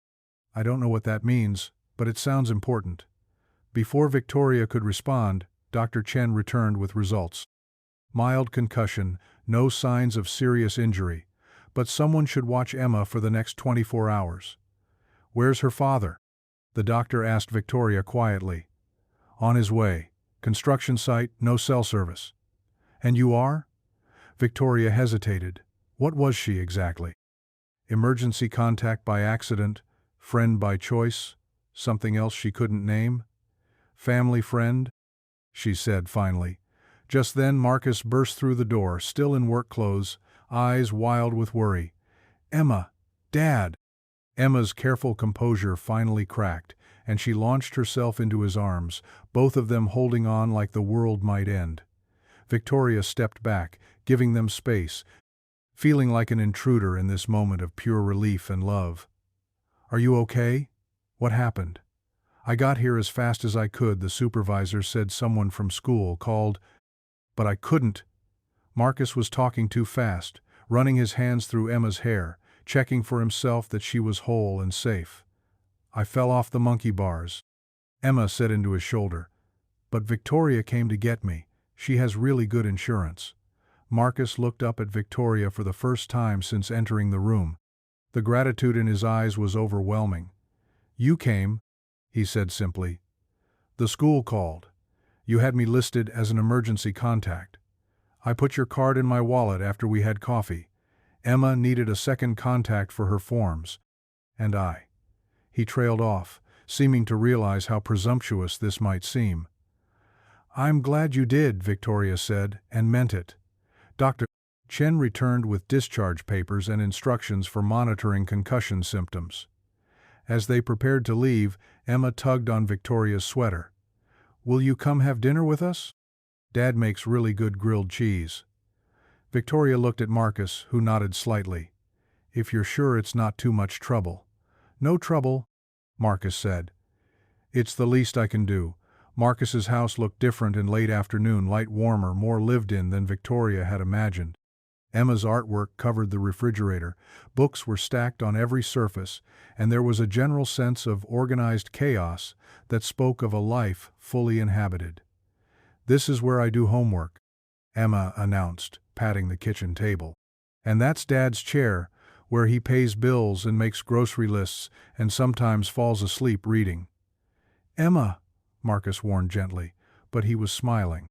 [SPEAKER 1] "I don't know what that means, but it sounds important." Before Victoria could respond, Dr. Chen returned with results. Mild concussion, no signs of serious injury, but someone should watch Emma for the next 24 hours. "Where's her father?" the doctor asked Victoria quietly. "On his way. Construction site, no cell service." "And you are?" Victoria hesitated. What was she exactly? Emergency contact by accident, friend by choice, something else she couldn't name? "Family friend," she said finally. Just then Marcus burst through the door, still in work clothes, eyes wild with worry. "Emma! Dad!" Emma's careful composure finally cracked, and she launched herself into his arms, both of them holding on like the world might end. Victoria stepped back, giving them space, feeling like an intruder in this moment of pure relief and love. "Are you okay? What happened?" "I got here as fast as I could," the supervisor said. "Someone from school called, but I couldn't." Marcus was talking too fast, running his hands through Emma's hair, checking for himself that she was whole and safe. "I fell off the monkey bars," Emma said into his shoulder. "But Victoria came to get me. She has really good insurance." Marcus looked up at Victoria for the first time since entering the room. The gratitude in his eyes was overwhelming. "You came," he said simply. "The school called. You had me listed as an emergency contact. I put your card in my wallet after we had coffee. Emma needed a second contact for her forms. And I." He trailed off, seeming to realize how presumptuous this might seem. "I'm glad you did," Victoria said, and meant it. Dr. Chen returned with discharge papers and instructions for monitoring concussion symptoms. As they prepared to leave, Emma tugged on Victoria's sweater. "Will you come have dinner with us? Dad makes really good grilled cheese." Victoria looked at Marcus, who nodded slightly. "If you're sure it's not too much trouble." "No trouble," Marcus said. "It's the least I can do." Marcus's house looked different in late afternoon, light, warmer, more lived in than Victoria had imagined. Emma's artwork covered the refrigerator, books were stacked on every surface, and there was a general sense of organized chaos that spoke of a life fully inhabited. "This is where I do homework," Emma announced, patting the kitchen table. "And that's Dad's chair, where he pays bills and makes grocery lists and sometimes falls asleep reading." "Emma," Marcus warned gently, but he was smiling.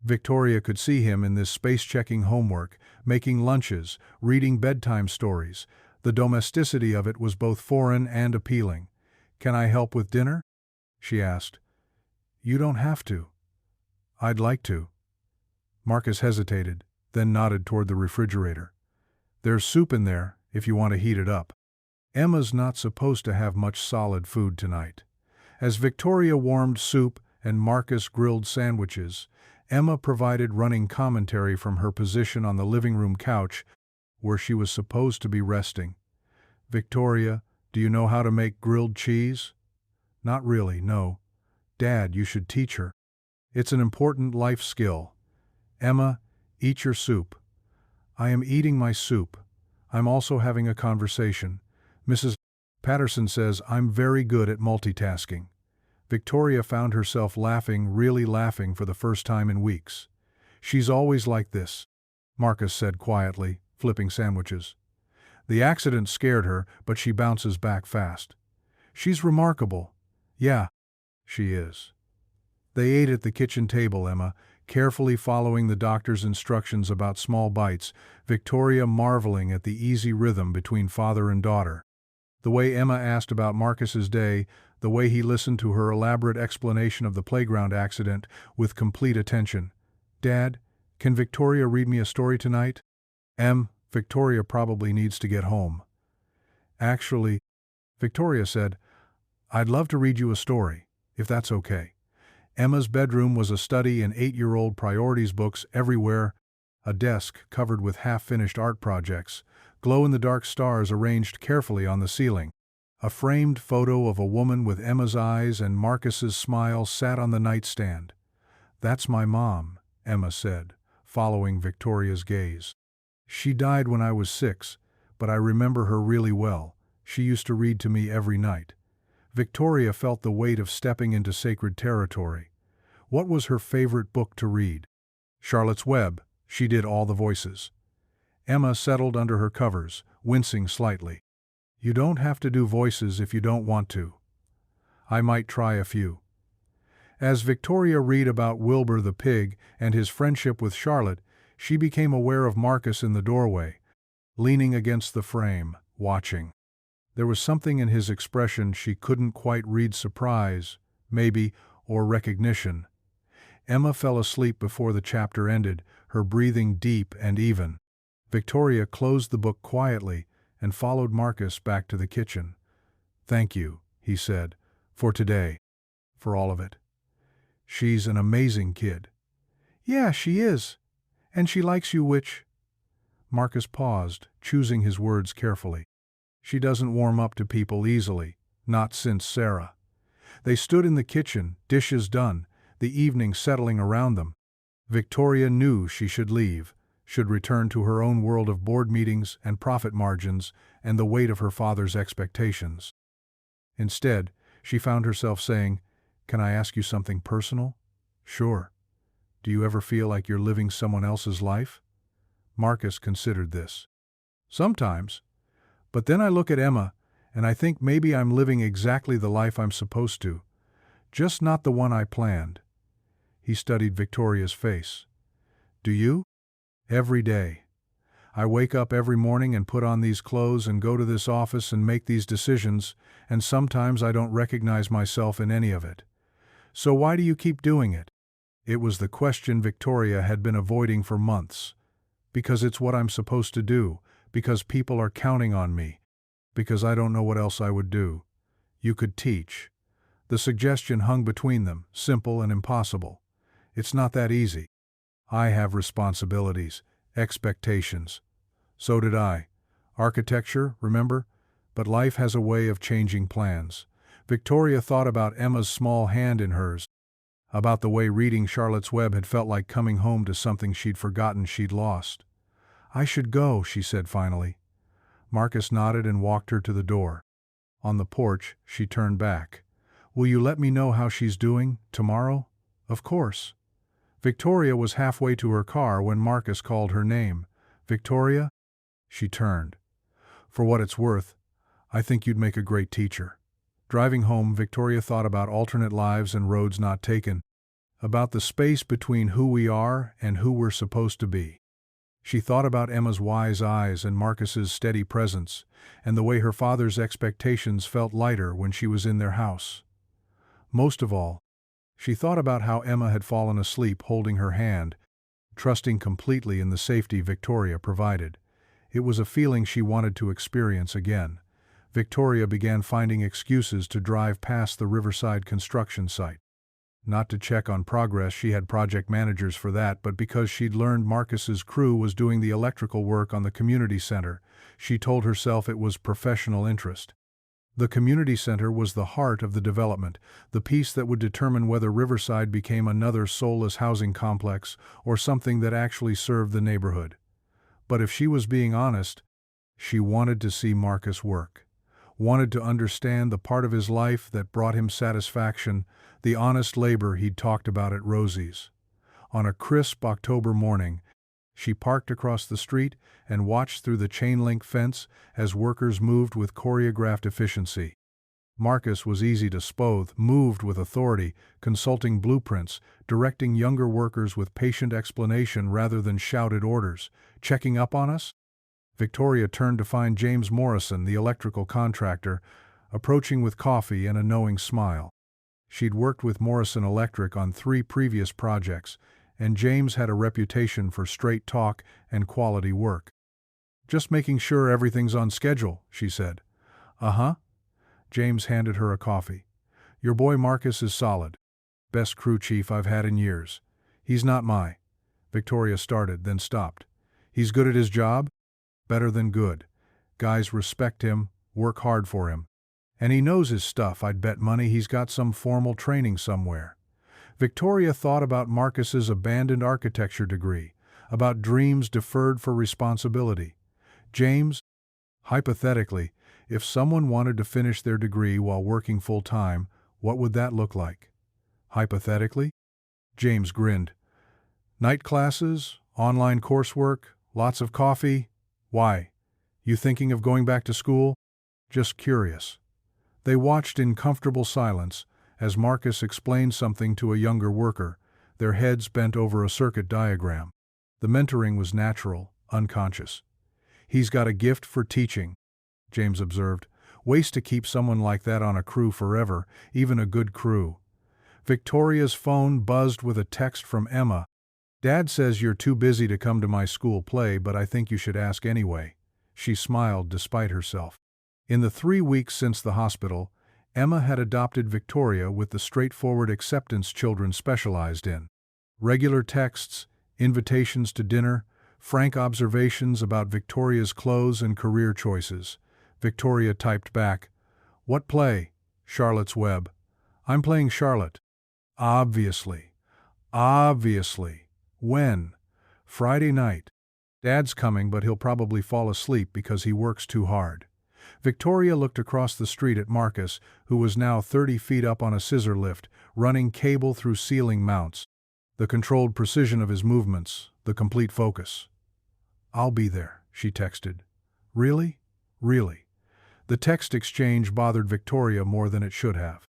[SPEAKER 1] Victoria could see him in this space-checking homework, making lunches, reading bedtime stories. The domesticity of it was both foreign and appealing. "Can I help with dinner?" she asked. "You don't have to." "I'd like to." Marcus hesitated, then nodded toward the refrigerator. "There's soup in there, if you want to heat it up." Emma's not supposed to have much solid food tonight. As Victoria warmed soup and Marcus grilled sandwiches, Emma provided running commentary from her position on the living room couch, where she was supposed to be resting. "Victoria, do you know how to make grilled cheese?" "Not really, no." "Dad, you should teach her. It's an important life skill." "Emma, eat your soup." "I am eating my soup. I'm also having a conversation. Mrs. Patterson says I'm very good at multitasking." Victoria found herself laughing, really laughing for the first time in weeks. "She's always like this," Marcus said quietly, flipping sandwiches. "The accident scared her, but she bounces back fast." "She's remarkable." "Yeah, she is." They ate at the kitchen table, Emma, carefully following the doctor's instructions about small bites, Victoria marveling at the easy rhythm between father and daughter. The way Emma asked about Marcus's day, the way he listened to her elaborate explanation of the playground accident with complete attention. "Dad, can Victoria read me a story tonight?" Victoria probably needs to get home." "Actually," Victoria said, "I'd love to read you a story, if that's okay." Emma's bedroom was a study in 8-year-old priorities books everywhere, a desk covered with half-finished art projects, glow-in-the-dark stars arranged carefully on the ceiling. A framed photo of a woman with Emma's eyes and Marcus's smile sat on the nightstand. "That's my mom," Emma said, following Victoria's gaze. "She died when I was 6, but I remember her really well. She used to read to me every night." Victoria felt the weight of stepping into sacred territory. What was her favorite book to read? Charlotte's Web. She did all the voices. Emma settled under her covers, wincing slightly. "You don't have to do voices if you don't want to." "I might try a few." As Victoria read about Wilbur the pig and his friendship with Charlotte, she became aware of Marcus in the doorway, leaning against the frame, watching. There was something in his expression she couldn't quite read, surprise, maybe, or recognition. Emma fell asleep before the chapter ended, her breathing deep and even. Victoria closed the book quietly and followed Marcus back to the kitchen. "Thank you," he said, For today. For all of it. She's an amazing kid. Yeah, she is. And she likes you, which... Marcus paused, choosing his words carefully. She doesn't warm up to people easily, not since Sarah. They stood in the kitchen, dishes done, the evening settling around them. Victoria knew she should leave, should return to her own world of board meetings and profit margins and the weight of her father's expectations. Instead, she found herself saying, "Can I ask you something personal?" "Sure." "Do you ever feel like you're living someone else's life?" Marcus considered this. "Sometimes. But then I look at Emma, and I think maybe I'm living exactly the life I'm supposed to. Just not the one I planned." He studied Victoria's face. "Do you?" "Every day. I wake up every morning and put on these clothes and go to this office and make these decisions, and sometimes I don't recognize myself in any of it. So why do you keep doing it?" It was the question Victoria had been avoiding for months. "Because it's what I'm supposed to do, because people are counting on me, because I don't know what else I would do." "You could teach." The suggestion hung between them, simple and impossible. "It's not that easy." "I have responsibilities, expectations." "So did I. Architecture, remember? But life has a way of changing plans." Victoria thought about Emma's small hand in hers, about the way reading Charlotte's Web had felt like coming home to something she'd forgotten she'd lost. "I should go," she said finally. Marcus nodded and walked her to the door. On the porch, she turned back. "Will you let me know how she's doing, tomorrow?" "Of course." Victoria was halfway to her car when Marcus called her name. "Victoria?" She turned. "For what it's worth, I think you'd make a great teacher." Driving home, Victoria thought about alternate lives and roads not taken, about the space between who we are and who we're supposed to be. She thought about Emma's wise eyes and Marcus's steady presence, and the way her father's expectations felt lighter when she was in their house. Most of all, she thought about how Emma had fallen asleep holding her hand, trusting completely in the safety Victoria provided. It was a feeling she wanted to experience again. Victoria began finding excuses to drive past the Riverside construction site. Not to check on progress, she had project managers for that, but because she'd learned Marcus's crew was doing the electrical work on the community center, she told herself it was professional interest. The community center was the heart of the development, the piece that would determine whether Riverside became another soulless housing complex or something that actually served the neighborhood. But if she was being honest, she wanted to see Marcus work. Wanted to understand the part of his life that brought him satisfaction, the honest labor he'd talked about at Rosie's. On a crisp October morning, she parked across the street and watched through the chain-link fence as workers moved with choreographed efficiency. Marcus was easy to spothe, moved with authority, consulting blueprints, directing younger workers with patient explanation rather than shouted orders. "Checking up on us?" Victoria turned to find James Morrison, the electrical contractor, approaching with coffee and a knowing smile. She'd worked with Morrison Electric on 3 previous projects, and James had a reputation for straight talk and quality work. "Just making sure everything's on schedule," she said. "Uh-huh." James handed her a coffee. "Your boy Marcus is solid. Best crew chief I've had in years." "He's not my..." Victoria started, then stopped. "He's good at his job?" "Better than good. Guys respect him, work hard for him. And he knows his stuff. I'd bet money he's got some formal training somewhere." Victoria thought about Marcus's abandoned architecture degree, about dreams deferred for responsibility. James? Hypothetically, if someone wanted to finish their degree while working full-time, what would that look like? Hypothetically? James grinned. "Night classes, online coursework, lots of coffee. Why? You thinking of going back to school?" "Just curious." They watched in comfortable silence as Marcus explained something to a younger worker, their heads bent over a circuit diagram. The mentoring was natural, unconscious. "He's got a gift for teaching," James observed. "Waste to keep someone like that on a crew forever, even a good crew." Victoria's phone buzzed with a text from Emma. "Dad says you're too busy to come to my school play, but I think you should ask anyway." She smiled despite herself. In the 3 weeks since the hospital, Emma had adopted Victoria with the straightforward acceptance children specialized in. Regular texts, invitations to dinner, frank observations about Victoria's clothes and career choices. Victoria typed back, "What play?" "Charlotte's Web." "I'm playing Charlotte." "Obviously. Obviously. When?" "Friday night. Dad's coming, but he'll probably fall asleep because he works too hard." Victoria looked across the street at Marcus, who was now 30 feet up on a scissor lift, running cable through ceiling mounts. The controlled precision of his movements, the complete focus. "I'll be there," she texted. "Really? Really?" The text exchange bothered Victoria more than it should have.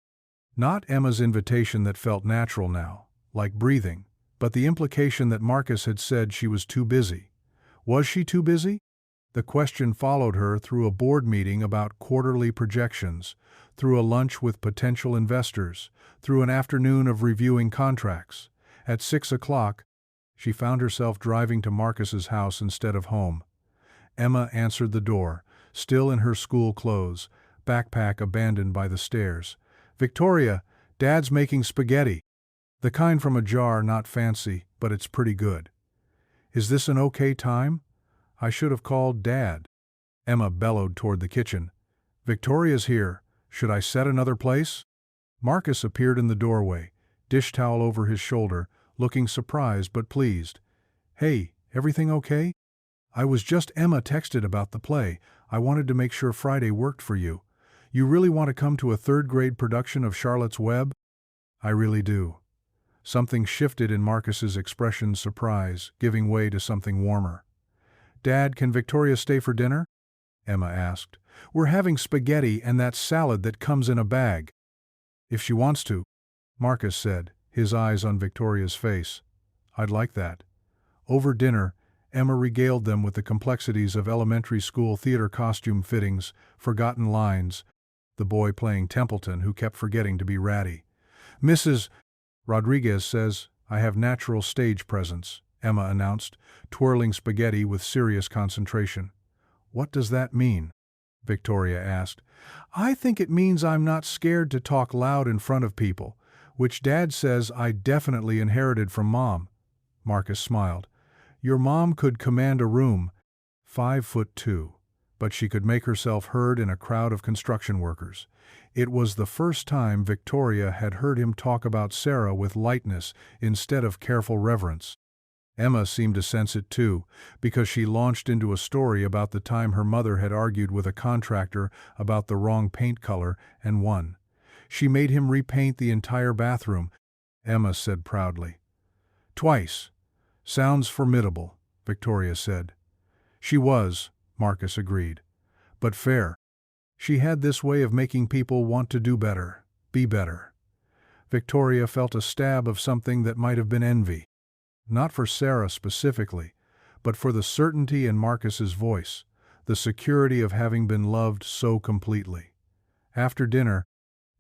[SPEAKER 1] Not Emma's invitation that felt natural now, like breathing, but the implication that Marcus had said she was too busy. Was she too busy? The question followed her through a board meeting about quarterly projections, through a lunch with potential investors, through an afternoon of reviewing contracts. At 6 o'clock, she found herself driving to Marcus's house instead of home. Emma answered the door, still in her school clothes, backpack abandoned by the stairs. "Victoria, Dad's making spaghetti. The kind from a jar, not fancy, but it's pretty good." "Is this an okay time? I should have called Dad." Emma bellowed toward the kitchen. "Victoria's here. Should I set another place?" Marcus appeared in the doorway, dish towel over his shoulder, looking surprised but pleased. "Hey, everything okay?" "I was just Emma texted about the play. I wanted to make sure Friday worked for you. You really want to come to a third-grade production of Charlotte's Web?" "I really do." Something shifted in Marcus's expression, surprise, giving way to something warmer. "Dad, can Victoria stay for dinner?" Emma asked. "We're having spaghetti and that salad that comes in a bag." "If she wants to," Marcus said, his eyes on Victoria's face. "I'd like that." Over dinner, Emma regaled them with the complexities of elementary school theater costume fittings, forgotten lines, the boy playing Templeton who kept forgetting to be ratty. "Mrs. Rodriguez says I have natural stage presence," Emma announced, twirling spaghetti with serious concentration. "What does that mean?" Victoria asked. "I think it means I'm not scared to talk loud in front of people, which Dad says I definitely inherited from Mom." Marcus smiled. "Your mom could command a room, 5'2", but she could make herself heard in a crowd of construction workers." It was the first time Victoria had heard him talk about Sarah with lightness instead of careful reverence. Emma seemed to sense it too, because she launched into a story about the time her mother had argued with a contractor about the wrong paint color and won. She made him repaint the entire bathroom, Emma said proudly. "Twice. Sounds formidable," Victoria said. "She was," Marcus agreed. "But fair. She had this way of making people want to do better, be better." Victoria felt a stab of something that might have been envy. Not for Sarah specifically, but for the certainty in Marcus's voice, the security of having been loved so completely. After dinner,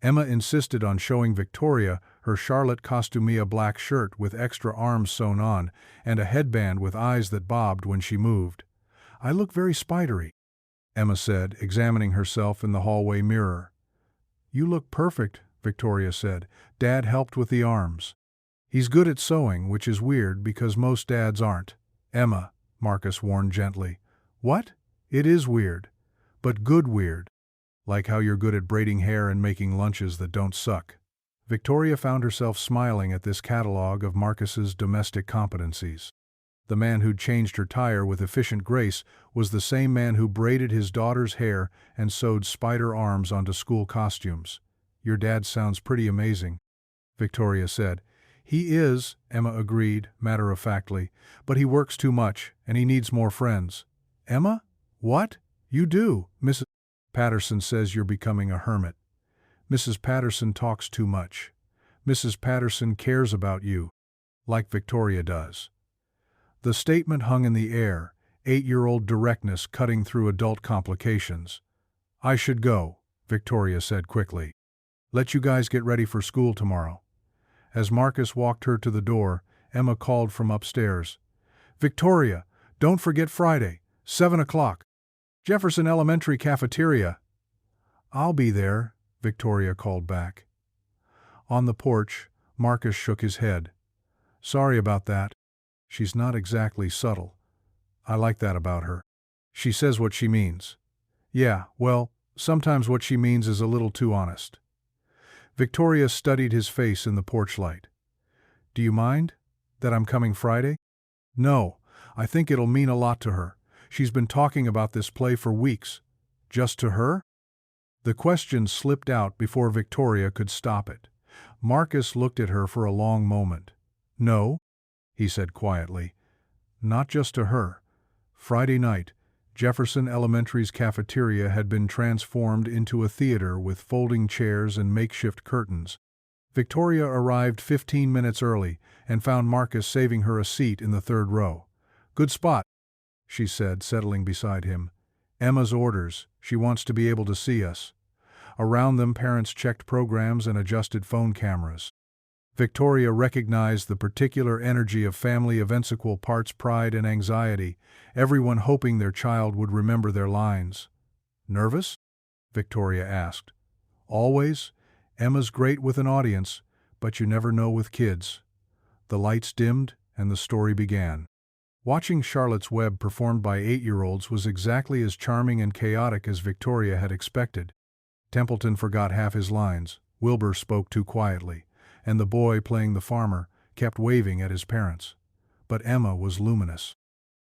[SPEAKER 1] Emma insisted on showing Victoria her Charlotte Costumia black shirt with extra arms sewn on and a headband with eyes that bobbed when she moved. "I look very spidery," Emma said, examining herself in the hallway mirror. "You look perfect," Victoria said. "Dad helped with the arms." "He's good at sewing, which is weird because most dads aren't." "Emma," Marcus warned gently. "What? It is weird. But good weird. Like how you're good at braiding hair and making lunches that don't suck." Victoria found herself smiling at this catalog of Marcus's domestic competencies. The man who'd changed her tire with efficient grace was the same man who braided his daughter's hair and sewed spider arms onto school costumes. "Your dad sounds pretty amazing," Victoria said. "He is," Emma agreed, matter-of-factly, "but he works too much, and he needs more friends." "Emma? What? You do? Mrs. Patterson says you're becoming a hermit." "Mrs. Patterson talks too much. Mrs. Patterson cares about you, like Victoria does." The statement hung in the air, 8-year-old directness cutting through adult complications. "I should go," Victoria said quickly. "Let you guys get ready for school tomorrow." As Marcus walked her to the door, Emma called from upstairs. "Victoria, don't forget Friday, 7 o'clock. Jefferson Elementary cafeteria." "I'll be there," Victoria called back. On the porch, Marcus shook his head. Sorry about that. She's not exactly subtle. I like that about her. She says what she means. Yeah, well, sometimes what she means is a little too honest. Victoria studied his face in the porch light. Do you mind that I'm coming Friday? No, I think it'll mean a lot to her. She's been talking about this play for weeks. Just to her? The question slipped out before Victoria could stop it. Marcus looked at her for a long moment. No, he said quietly. Not just to her. Friday night, Jefferson Elementary's cafeteria had been transformed into a theater with folding chairs and makeshift curtains. Victoria arrived 15 minutes early and found Marcus saving her a seat in the third row. Good spot, she said, settling beside him. Emma's orders. She wants to be able to see us. Around them, parents checked programs and adjusted phone cameras. Victoria recognized the particular energy of family events, equal parts pride and anxiety, everyone hoping their child would remember their lines. Nervous? Victoria asked. Always. Emma's great with an audience, but you never know with kids. The lights dimmed and the story began. Watching Charlotte's Web performed by 8-year-olds was exactly as charming and chaotic as Victoria had expected. Templeton forgot half his lines, Wilbur spoke too quietly, and the boy playing the farmer kept waving at his parents. But Emma was luminous.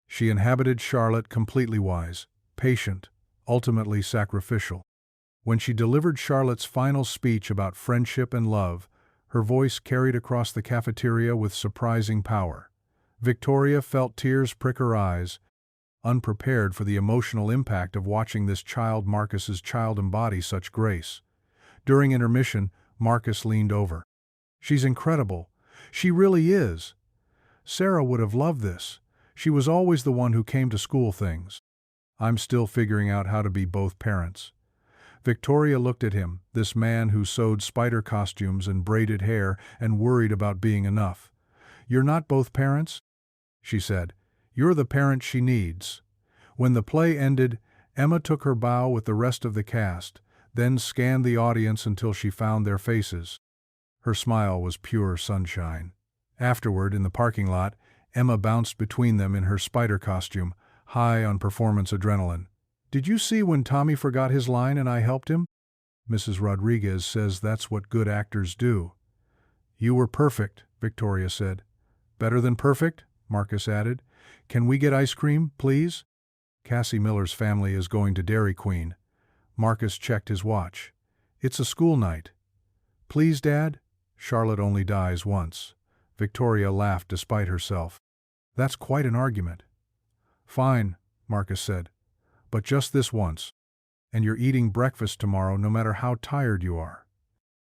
[SPEAKER 1] She inhabited Charlotte, completely wise, patient, ultimately sacrificial. When she delivered Charlotte's final speech about friendship and love, her voice carried across the cafeteria with surprising power. Victoria felt tears prick her eyes, unprepared for the emotional impact of watching this child Marcus's child embody such grace. During intermission, Marcus leaned over. She's incredible. She really is. Sarah would have loved this. She was always the one who came to school things. I'm still figuring out how to be both parents. Victoria looked at him, this man who sewed spider costumes and braided hair and worried about being enough. You're not both parents? She said. You're the parent she needs. When the play ended, Emma took her bow with the rest of the cast, then scanned the audience until she found their faces. Her smile was pure sunshine. Afterward, in the parking lot, Emma bounced between them in her spider costume, high on performance adrenaline. Did you see when Tommy forgot his line and I helped him? Mrs. Rodriguez says that's what good actors do. You were perfect, Victoria said. Better than perfect? Marcus added. Can we get ice cream, please? Cassie Miller's family is going to Dairy Queen. Marcus checked his watch. It's a school night. Please, Dad? Charlotte only dies once. Victoria laughed despite herself. That's quite an argument. Fine, Marcus said. But just this once. And you're eating breakfast tomorrow no matter how tired you are.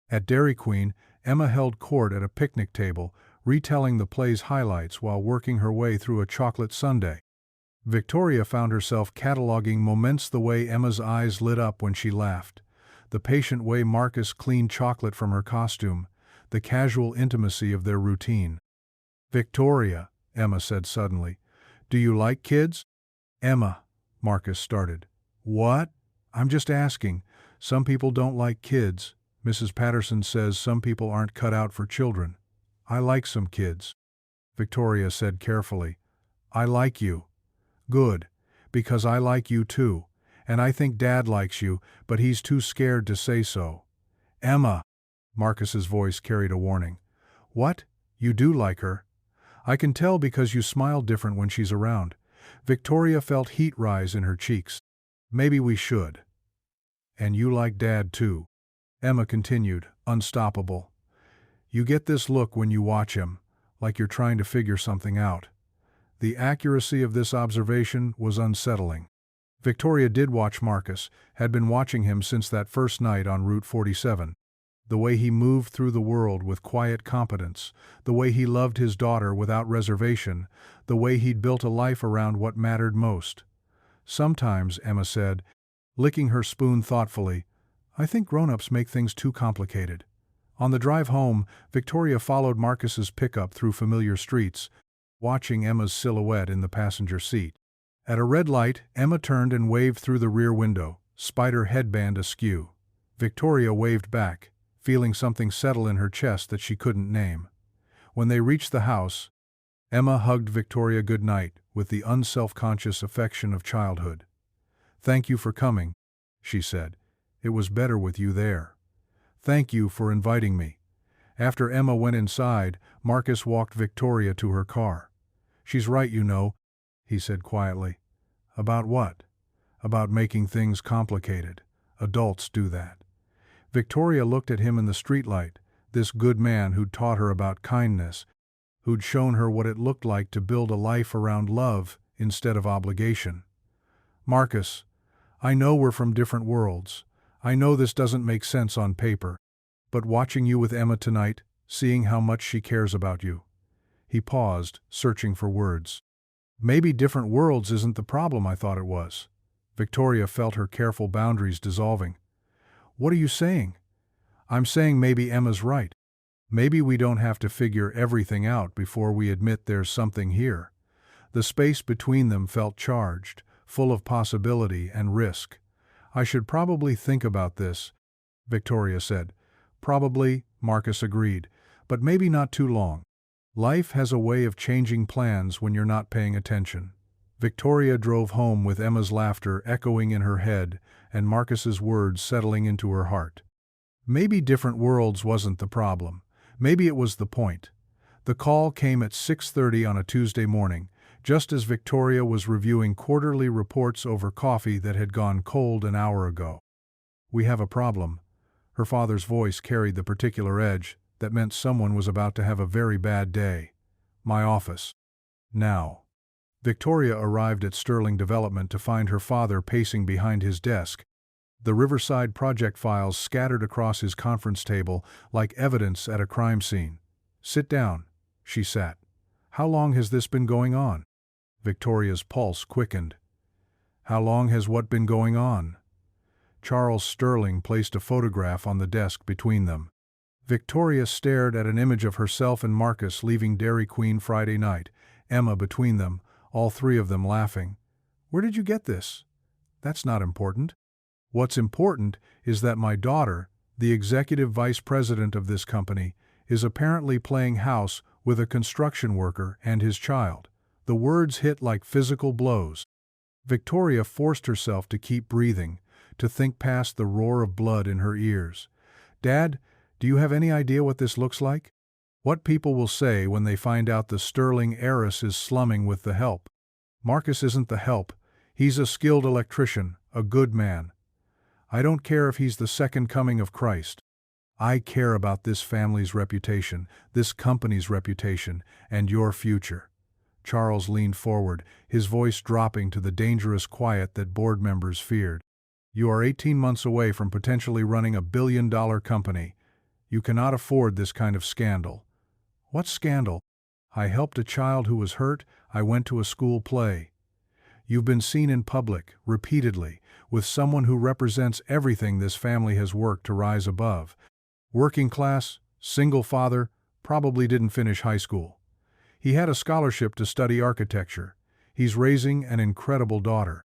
[SPEAKER 1] At Dairy Queen, Emma held court at a picnic table, retelling the play's highlights while working her way through a chocolate sundae. Victoria found herself cataloging moments, the way Emma's eyes lit up when she laughed, the patient way Marcus cleaned chocolate from her costume, the casual intimacy of their routine. Victoria, Emma said suddenly, do you like kids? Emma, Marcus started. What? I'm just asking. Some people don't like kids. Mrs. Patterson says some people aren't cut out for children. I like some kids. Victoria said carefully. I like you. Good, because I like you too, and I think Dad likes you, but he's too scared to say so. Emma, Marcus's voice carried a warning. What? You do like her? I can tell because you smile different when she's around. Victoria felt heat rise in her cheeks. Maybe we should. And you like Dad too. Emma continued, unstoppable. You get this look when you watch him, like you're trying to figure something out. The accuracy of this observation was unsettling. Victoria did watch Marcus, had been watching him since that first night on Route 47. The way he moved through the world with quiet competence, the way he loved his daughter without reservation, the way he'd built a life around what mattered most. Sometimes, Emma said, licking her spoon thoughtfully, I think grown-ups make things too complicated. On the drive home, Victoria followed Marcus's pickup through familiar streets, watching Emma's silhouette in the passenger seat. At a red light, Emma turned and waved through the rear window, spider headband askew. Victoria waved back, feeling something settle in her chest that she couldn't name. When they reached the house, Emma hugged Victoria goodnight with the unself-conscious affection of childhood. "Thank you for coming," she said. "It was better with you there. Thank you for inviting me." After Emma went inside, Marcus walked Victoria to her car. "She's right, you know," he said quietly. "About what?" "About making things complicated. Adults do that." Victoria looked at him in the streetlight, this good man who'd taught her about kindness, who'd shown her what it looked like to build a life around love instead of obligation. "Marcus, I know we're from different worlds. I know this doesn't make sense on paper. But watching you with Emma tonight, seeing how much she cares about you." He paused, searching for words. "Maybe different worlds isn't the problem I thought it was." Victoria felt her careful boundaries dissolving. "What are you saying?" "I'm saying maybe Emma's right. Maybe we don't have to figure everything out before we admit there's something here." The space between them felt charged, full of possibility and risk. "I should probably think about this," Victoria said. "Probably," Marcus agreed, "but maybe not too long. Life has a way of changing plans when you're not paying attention." Victoria drove home with Emma's laughter echoing in her head and Marcus's words settling into her heart. Maybe different worlds wasn't the problem. Maybe it was the point. The call came at 6:30 on a Tuesday morning, just as Victoria was reviewing quarterly reports over coffee that had gone cold an hour ago. "We have a problem." Her father's voice carried the particular edge that meant someone was about to have a very bad day. "My office. Now." Victoria arrived at Sterling Development to find her father pacing behind his desk, the Riverside project files scattered across his conference table like evidence at a crime scene. "Sit down." She sat. "How long has this been going on?" Victoria's pulse quickened. "How long has what been going on?" Charles Sterling placed a photograph on the desk between them. Victoria stared at an image of herself and Marcus leaving Dairy Queen Friday night, Emma between them, all three of them laughing. "Where did you get this?" "That's not important. What's important is that my daughter, the executive vice president of this company, is apparently playing house with a construction worker and his child." The words hit like physical blows. Victoria forced herself to keep breathing, to think past the roar of blood in her ears. "Dad, do you have any idea what this looks like? What people will say when they find out the Sterling heiress is slumming with the help?" "Marcus isn't the help. He's a skilled electrician, a good man. I don't care if he's the second coming of Christ. I care about this family's reputation, this company's reputation, and your future." Charles leaned forward, his voice dropping to the dangerous quiet that board members feared. "You are 18 months away from potentially running a billion-dollar company. You cannot afford this kind of scandal." "What scandal?" "I helped a child who was hurt. I went to a school play." "You've been seen in public, repeatedly, with someone who represents everything this family has worked to rise above. Working class, single father, probably didn't finish high school. He had a scholarship to study architecture. He's raising an incredible daughter.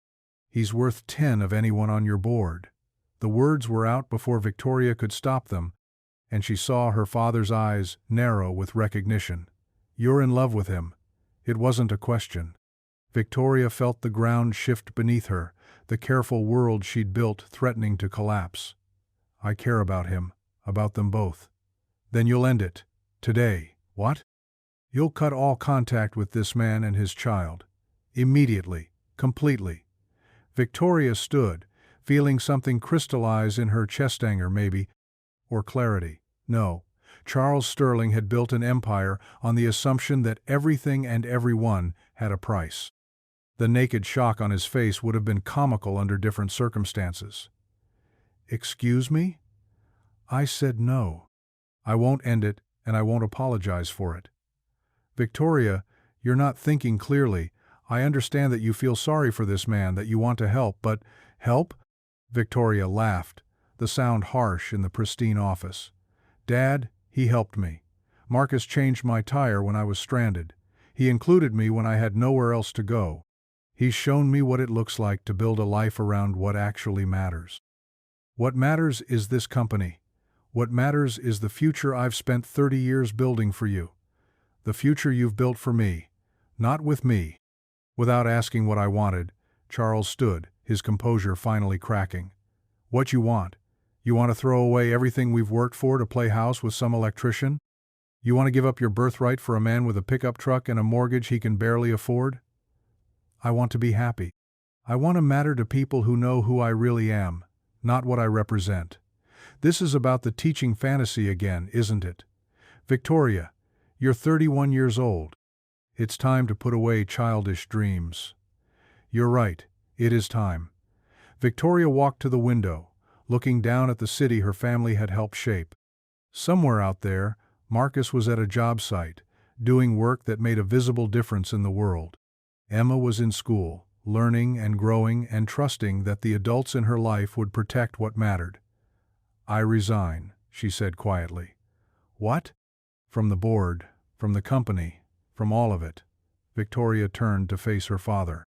[SPEAKER 1] He's worth 10 of anyone on your board." The words were out before Victoria could stop them, and she saw her father's eyes narrow with recognition. "You're in love with him." It wasn't a question. Victoria felt the ground shift beneath her, the careful world she'd built threatening to collapse. "I care about him, about them both." "Then you'll end it. Today." "What?" "You'll cut all contact with this man and his child. Immediately. Completely." Victoria stood, feeling something crystallize in her chest, anger maybe, or clarity. No. Charles Sterling had built an empire on the assumption that everything and everyone had a price. The naked shock on his face would have been comical under different circumstances. "Excuse me?" "I said no. I won't end it, and I won't apologize for it." "Victoria, you're not thinking clearly. I understand that you feel sorry for this man, that you want to help, but..." "Help?" Victoria laughed, the sound harsh in the pristine office. "Dad, he helped me. Marcus changed my tire when I was stranded. He included me when I had nowhere else to go. He's shown me what it looks like to build a life around what actually matters." What matters is this company. What matters is the future I've spent 30 years building for you. The future you've built for me, not with me." Without asking what I wanted, Charles stood, his composure finally cracking. "What you want? You want to throw away everything we've worked for to play house with some electrician? You want to give up your birthright for a man with a pickup truck and a mortgage he can barely afford?" "I want to be happy. I want to matter to people who know who I really am, not what I represent. This is about the teaching fantasy again, isn't it? Victoria, you're 31 years old. It's time to put away childish dreams." "You're right, it is time." Victoria walked to the window, looking down at the city her family had helped shape. Somewhere out there, Marcus was at a job site, doing work that made a visible difference in the world. Emma was in school, learning and growing and trusting that the adults in her life would protect what mattered. "I resign," she said quietly. "What?" "From the board, from the company, from all of it." Victoria turned to face her father.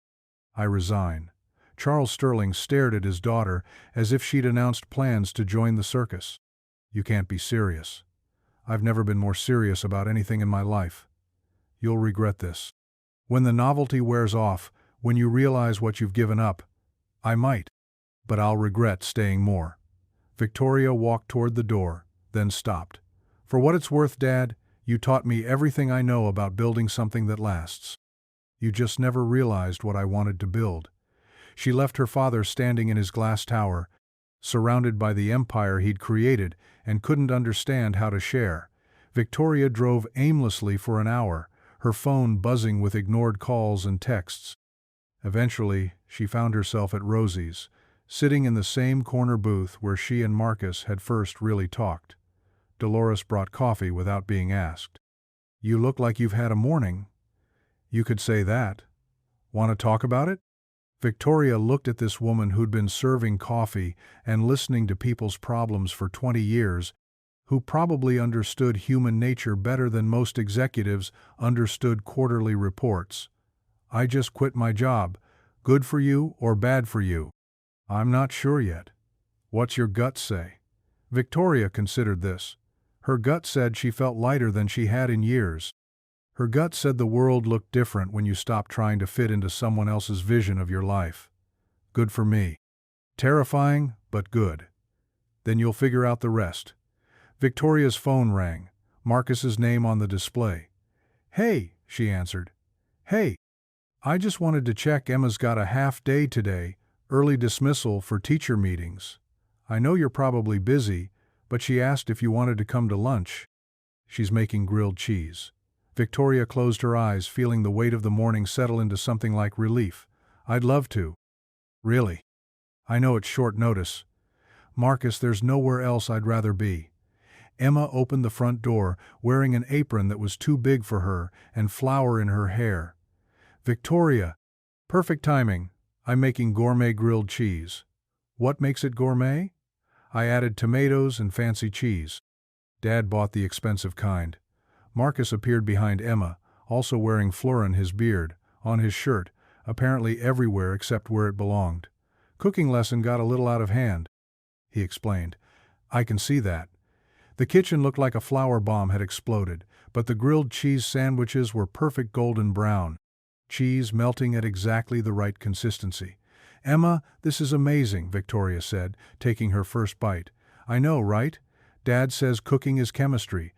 [SPEAKER 1] "I resign." Charles Sterling stared at his daughter as if she'd announced plans to join the circus. "You can't be serious." "I've never been more serious about anything in my life." "You'll regret this. When the novelty wears off, when you realize what you've given up." "I might. But I'll regret staying more." Victoria walked toward the door, then stopped. "For what it's worth, Dad, you taught me everything I know about building something that lasts. You just never realized what I wanted to build." She left her father standing in his glass tower, surrounded by the empire he'd created and couldn't understand how to share. Victoria drove aimlessly for an hour, her phone buzzing with ignored calls and texts. Eventually, she found herself at Rosie's, sitting in the same corner booth where she and Marcus had first really talked. Dolores brought coffee without being asked. "You look like you've had a morning." "You could say that. Want to talk about it?" Victoria looked at this woman who'd been serving coffee and listening to people's problems for 20 years, who probably understood human nature better than most executives understood quarterly reports. "I just quit my job. Good for you or bad for you?" "I'm not sure yet." "What's your gut say?" Victoria considered this. Her gut said she felt lighter than she had in years. Her gut said the world looked different when you stopped trying to fit into someone else's vision of your life. "Good for me." "Terrifying, but good." "Then you'll figure out the rest." Victoria's phone rang, Marcus's name on the display. "Hey," she answered. "Hey. I just wanted to check Emma's got a half day today, early dismissal for teacher meetings. I know you're probably busy, but she asked if you wanted to come to lunch. She's making grilled cheese." Victoria closed her eyes, feeling the weight of the morning settle into something like relief. "I'd love to." "Really? I know it's short notice." "Marcus, there's nowhere else I'd rather be." Emma opened the front door, wearing an apron that was too big for her and flour in her hair. "Victoria." "Perfect timing. I'm making gourmet grilled cheese." "What makes it gourmet?" "I added tomatoes and fancy cheese." Dad bought the expensive kind. Marcus appeared behind Emma, also wearing flour in his beard, on his shirt, apparently everywhere except where it belonged. "Cooking lesson got a little out of hand," he explained. "I can see that." The kitchen looked like a flour bomb had exploded, but the grilled cheese sandwiches were perfect golden brown, cheese melting at exactly the right consistency. "Emma, this is amazing," Victoria said, taking her first bite. "I know, right? Dad says cooking is chemistry,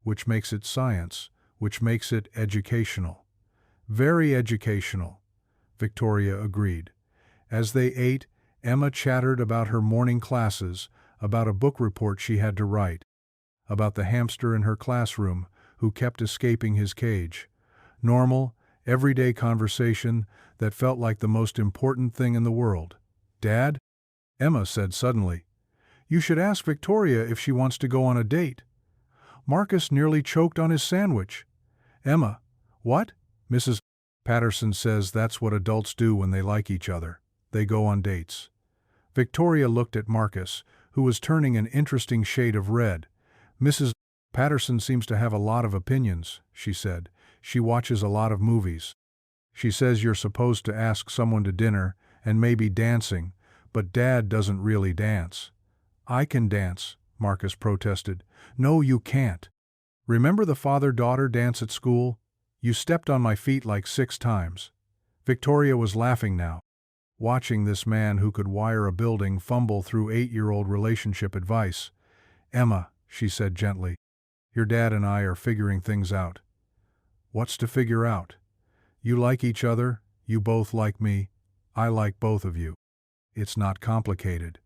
[SPEAKER 1] which makes it science, which makes it educational." "Very educational," Victoria agreed. As they ate, Emma chattered about her morning classes, about a book report she had to write, about the hamster in her classroom who kept escaping his cage. Normal, everyday conversation that felt like the most important thing in the world. "Dad," Emma said suddenly, "you should ask Victoria if she wants to go on a date." Marcus nearly choked on his sandwich. "Emma, what?" "Mrs. Patterson says that's what adults do when they like each other. They go on dates." Victoria looked at Marcus, who was turning an interesting shade of red. "Mrs. Patterson seems to have a lot of opinions," she said. "She watches a lot of movies. She says you're supposed to ask someone to dinner, and maybe dancing, but Dad doesn't really dance." I can dance, Marcus protested. No, you can't. Remember the father-daughter dance at school? You stepped on my feet like 6 times. Victoria was laughing now, watching this man who could wire a building fumble through 8-year-old relationship advice. Emma, she said gently, your dad and I are figuring things out. What's to figure out? You like each other, you both like me, I like both of you. It's not complicated.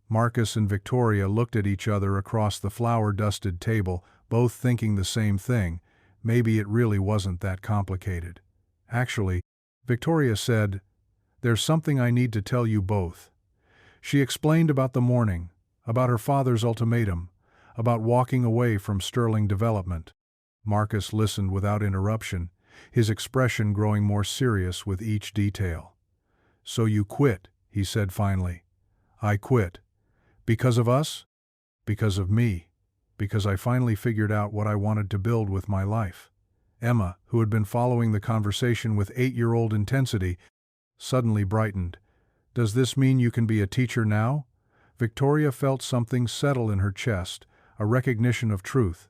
[SPEAKER 1] Marcus and Victoria looked at each other across the flour-dusted table, both thinking the same thing. Maybe it really wasn't that complicated. Actually, Victoria said, there's something I need to tell you both. She explained about the morning, about her father's ultimatum, about walking away from Sterling Development. Marcus listened without interruption, his expression growing more serious with each detail. So you quit, he said finally. I quit. Because of us? Because of me. Because I finally figured out what I wanted to build with my life. Emma, who had been following the conversation with 8-year-old intensity, suddenly brightened. Does this mean you can be a teacher now? Victoria felt something settle in her chest, a recognition of truth.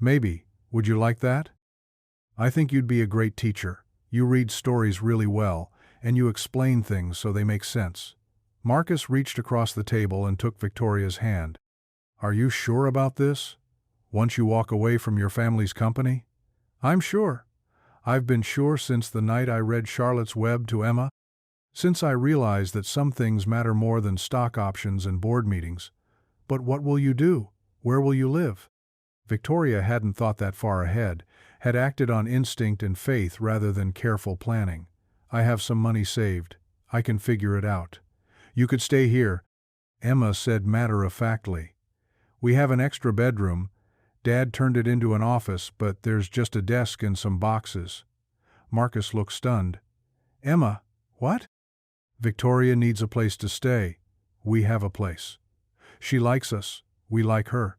[SPEAKER 1] Maybe. Would you like that? I think you'd be a great teacher. You read stories really well, and you explain things so they make sense. Marcus reached across the table and took Victoria's hand. Are you sure about this? Once you walk away from your family's company? I'm sure. I've been sure since the night I read Charlotte's Web to Emma. Since I realized that some things matter more than stock options and board meetings. But what will you do? Where will you live? Victoria hadn't thought that far ahead, had acted on instinct and faith rather than careful planning. I have some money saved. I can figure it out. You could stay here, Emma said matter-of-factly. We have an extra bedroom. Dad turned it into an office, but there's just a desk and some boxes. Marcus looked stunned. Emma, what? Victoria needs a place to stay. We have a place. She likes us. We like her.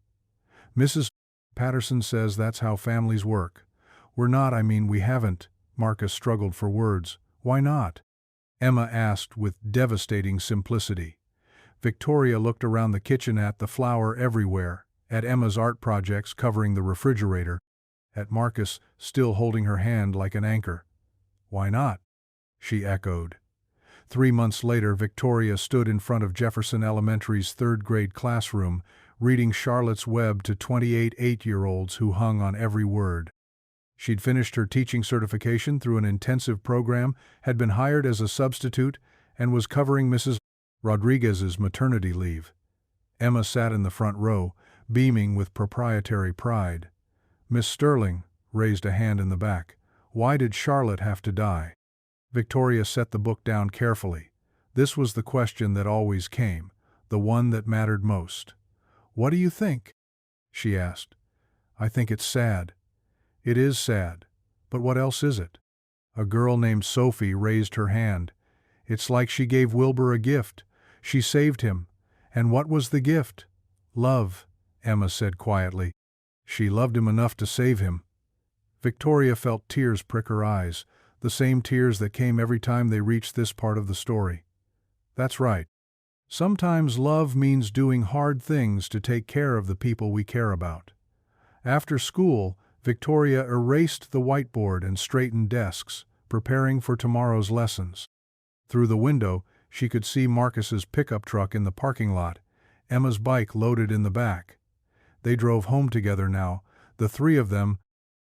[SPEAKER 1] Mrs. Patterson says that's how families work. We haven't. Marcus struggled for words. Why not? Emma asked with devastating simplicity. Victoria looked around the kitchen at the flour everywhere, at Emma's art projects covering the refrigerator, at Marcus still holding her hand like an anchor. Why not? She echoed. 3 months later, Victoria stood in front of Jefferson Elementary's 3rd-grade classroom, reading Charlotte's Web to 28 8-year-olds who hung on every word. She'd finished her teaching certification through an intensive program, had been hired as a substitute, and was covering Mrs. Rodriguez's maternity leave. Emma sat in the front row, beaming with proprietary pride. Miss Sterling raised a hand in the back. Why did Charlotte have to die? Victoria set the book down carefully. This was the question that always came, the one that mattered most. What do you think? She asked. I think it's sad. It is sad. But what else is it? A girl named Sophie raised her hand. It's like she gave Wilbur a gift. She saved him. And what was the gift? Love, Emma said quietly. She loved him enough to save him. Victoria felt tears prick her eyes, the same tears that came every time they reached this part of the story. That's right. Sometimes love means doing hard things to take care of the people we care about. After school, Victoria erased the whiteboard and straightened desks, preparing for tomorrow's lessons. Through the window, she could see Marcus's pickup truck in the parking lot, Emma's bike loaded in the back. They drove home together now, the 3 of them,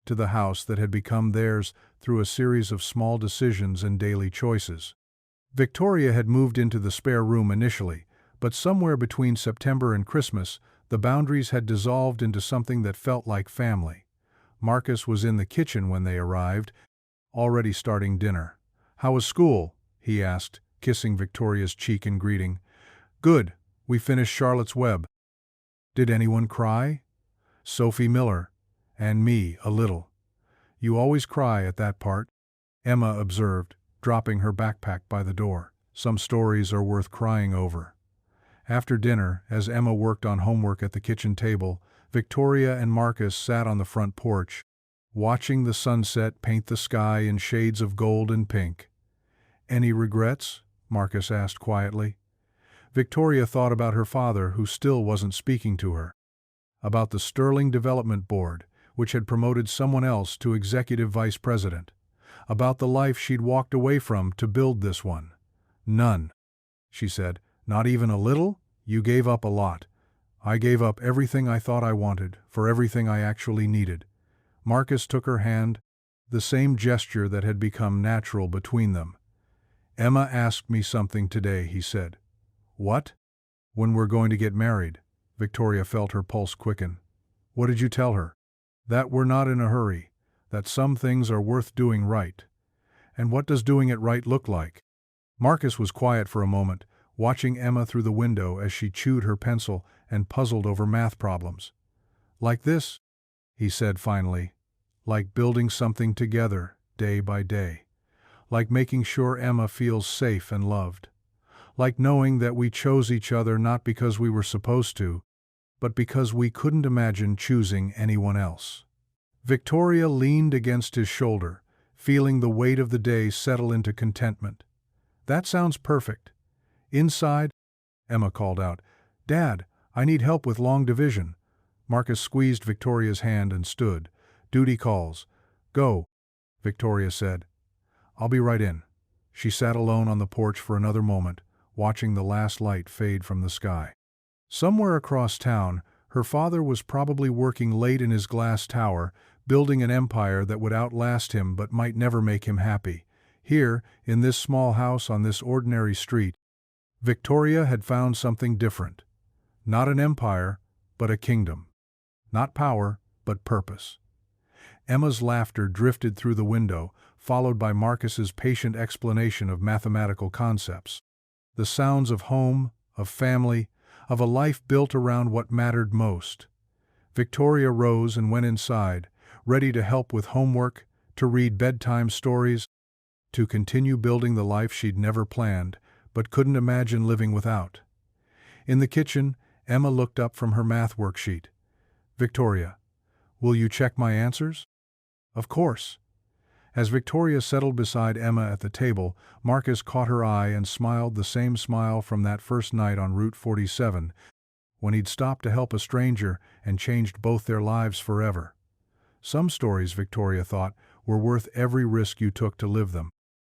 [SPEAKER 1] to the house that had become theirs through a series of small decisions and daily choices. Victoria had moved into the spare room initially, but somewhere between September and Christmas, the boundaries had dissolved into something that felt like family. Marcus was in the kitchen when they arrived, already starting dinner. How was school? He asked, kissing Victoria's cheek in greeting. Good. We finished Charlotte's Web. Did anyone cry? Sophie Miller. And me, a little. You always cry at that part, Emma observed, dropping her backpack by the door. Some stories are worth crying over. After dinner, as Emma worked on homework at the kitchen table, Victoria and Marcus sat on the front porch, watching the sunset paint the sky in shades of gold and pink. Any regrets? Marcus asked quietly. Victoria thought about her father, who still wasn't speaking to her. About the Sterling Development Board, which had promoted someone else to executive vice president. About the life she'd walked away from to build this one. "None," she said. "Not even a little? You gave up a lot." "I gave up everything I thought I wanted, for everything I actually needed." Marcus took her hand, the same gesture that had become natural between them. "Emma asked me something today," he said. "What?" "When we're going to get married." Victoria felt her pulse quicken. "What did you tell her?" "That we're not in a hurry, that some things are worth doing right." "And what does doing it right look like?" Marcus was quiet for a moment, watching Emma through the window as she chewed her pencil and puzzled over math problems. "Like this," he said finally. "Like building something together, day by day. Like making sure Emma feels safe and loved. Like knowing that we chose each other not because we were supposed to, but because we couldn't imagine choosing anyone else." Victoria leaned against his shoulder, feeling the weight of the day settle into contentment. "That sounds perfect." Inside, Emma called out, "Dad, I need help with long division." Marcus squeezed Victoria's hand and stood. "Duty calls." "Go," Victoria said. "I'll be right in." She sat alone on the porch for another moment, watching the last light fade from the sky. Somewhere across town, her father was probably working late in his glass tower, building an empire that would outlast him but might never make him happy. Here, in this small house on this ordinary street, Victoria had found something different. Not an empire, but a kingdom. Not power, but purpose. Emma's laughter drifted through the window, followed by Marcus's patient explanation of mathematical concepts. The sounds of home, of family, of a life built around what mattered most. Victoria rose and went inside, ready to help with homework, to read bedtime stories, to continue building the life she'd never planned, but couldn't imagine living without. In the kitchen, Emma looked up from her math worksheet. "Victoria, will you check my answers?" "Of course." As Victoria settled beside Emma at the table, Marcus caught her eye and smiled the same smile from that first night on Route 47, when he'd stopped to help a stranger and changed both their lives forever. Some stories, Victoria thought, were worth every risk you took to live them.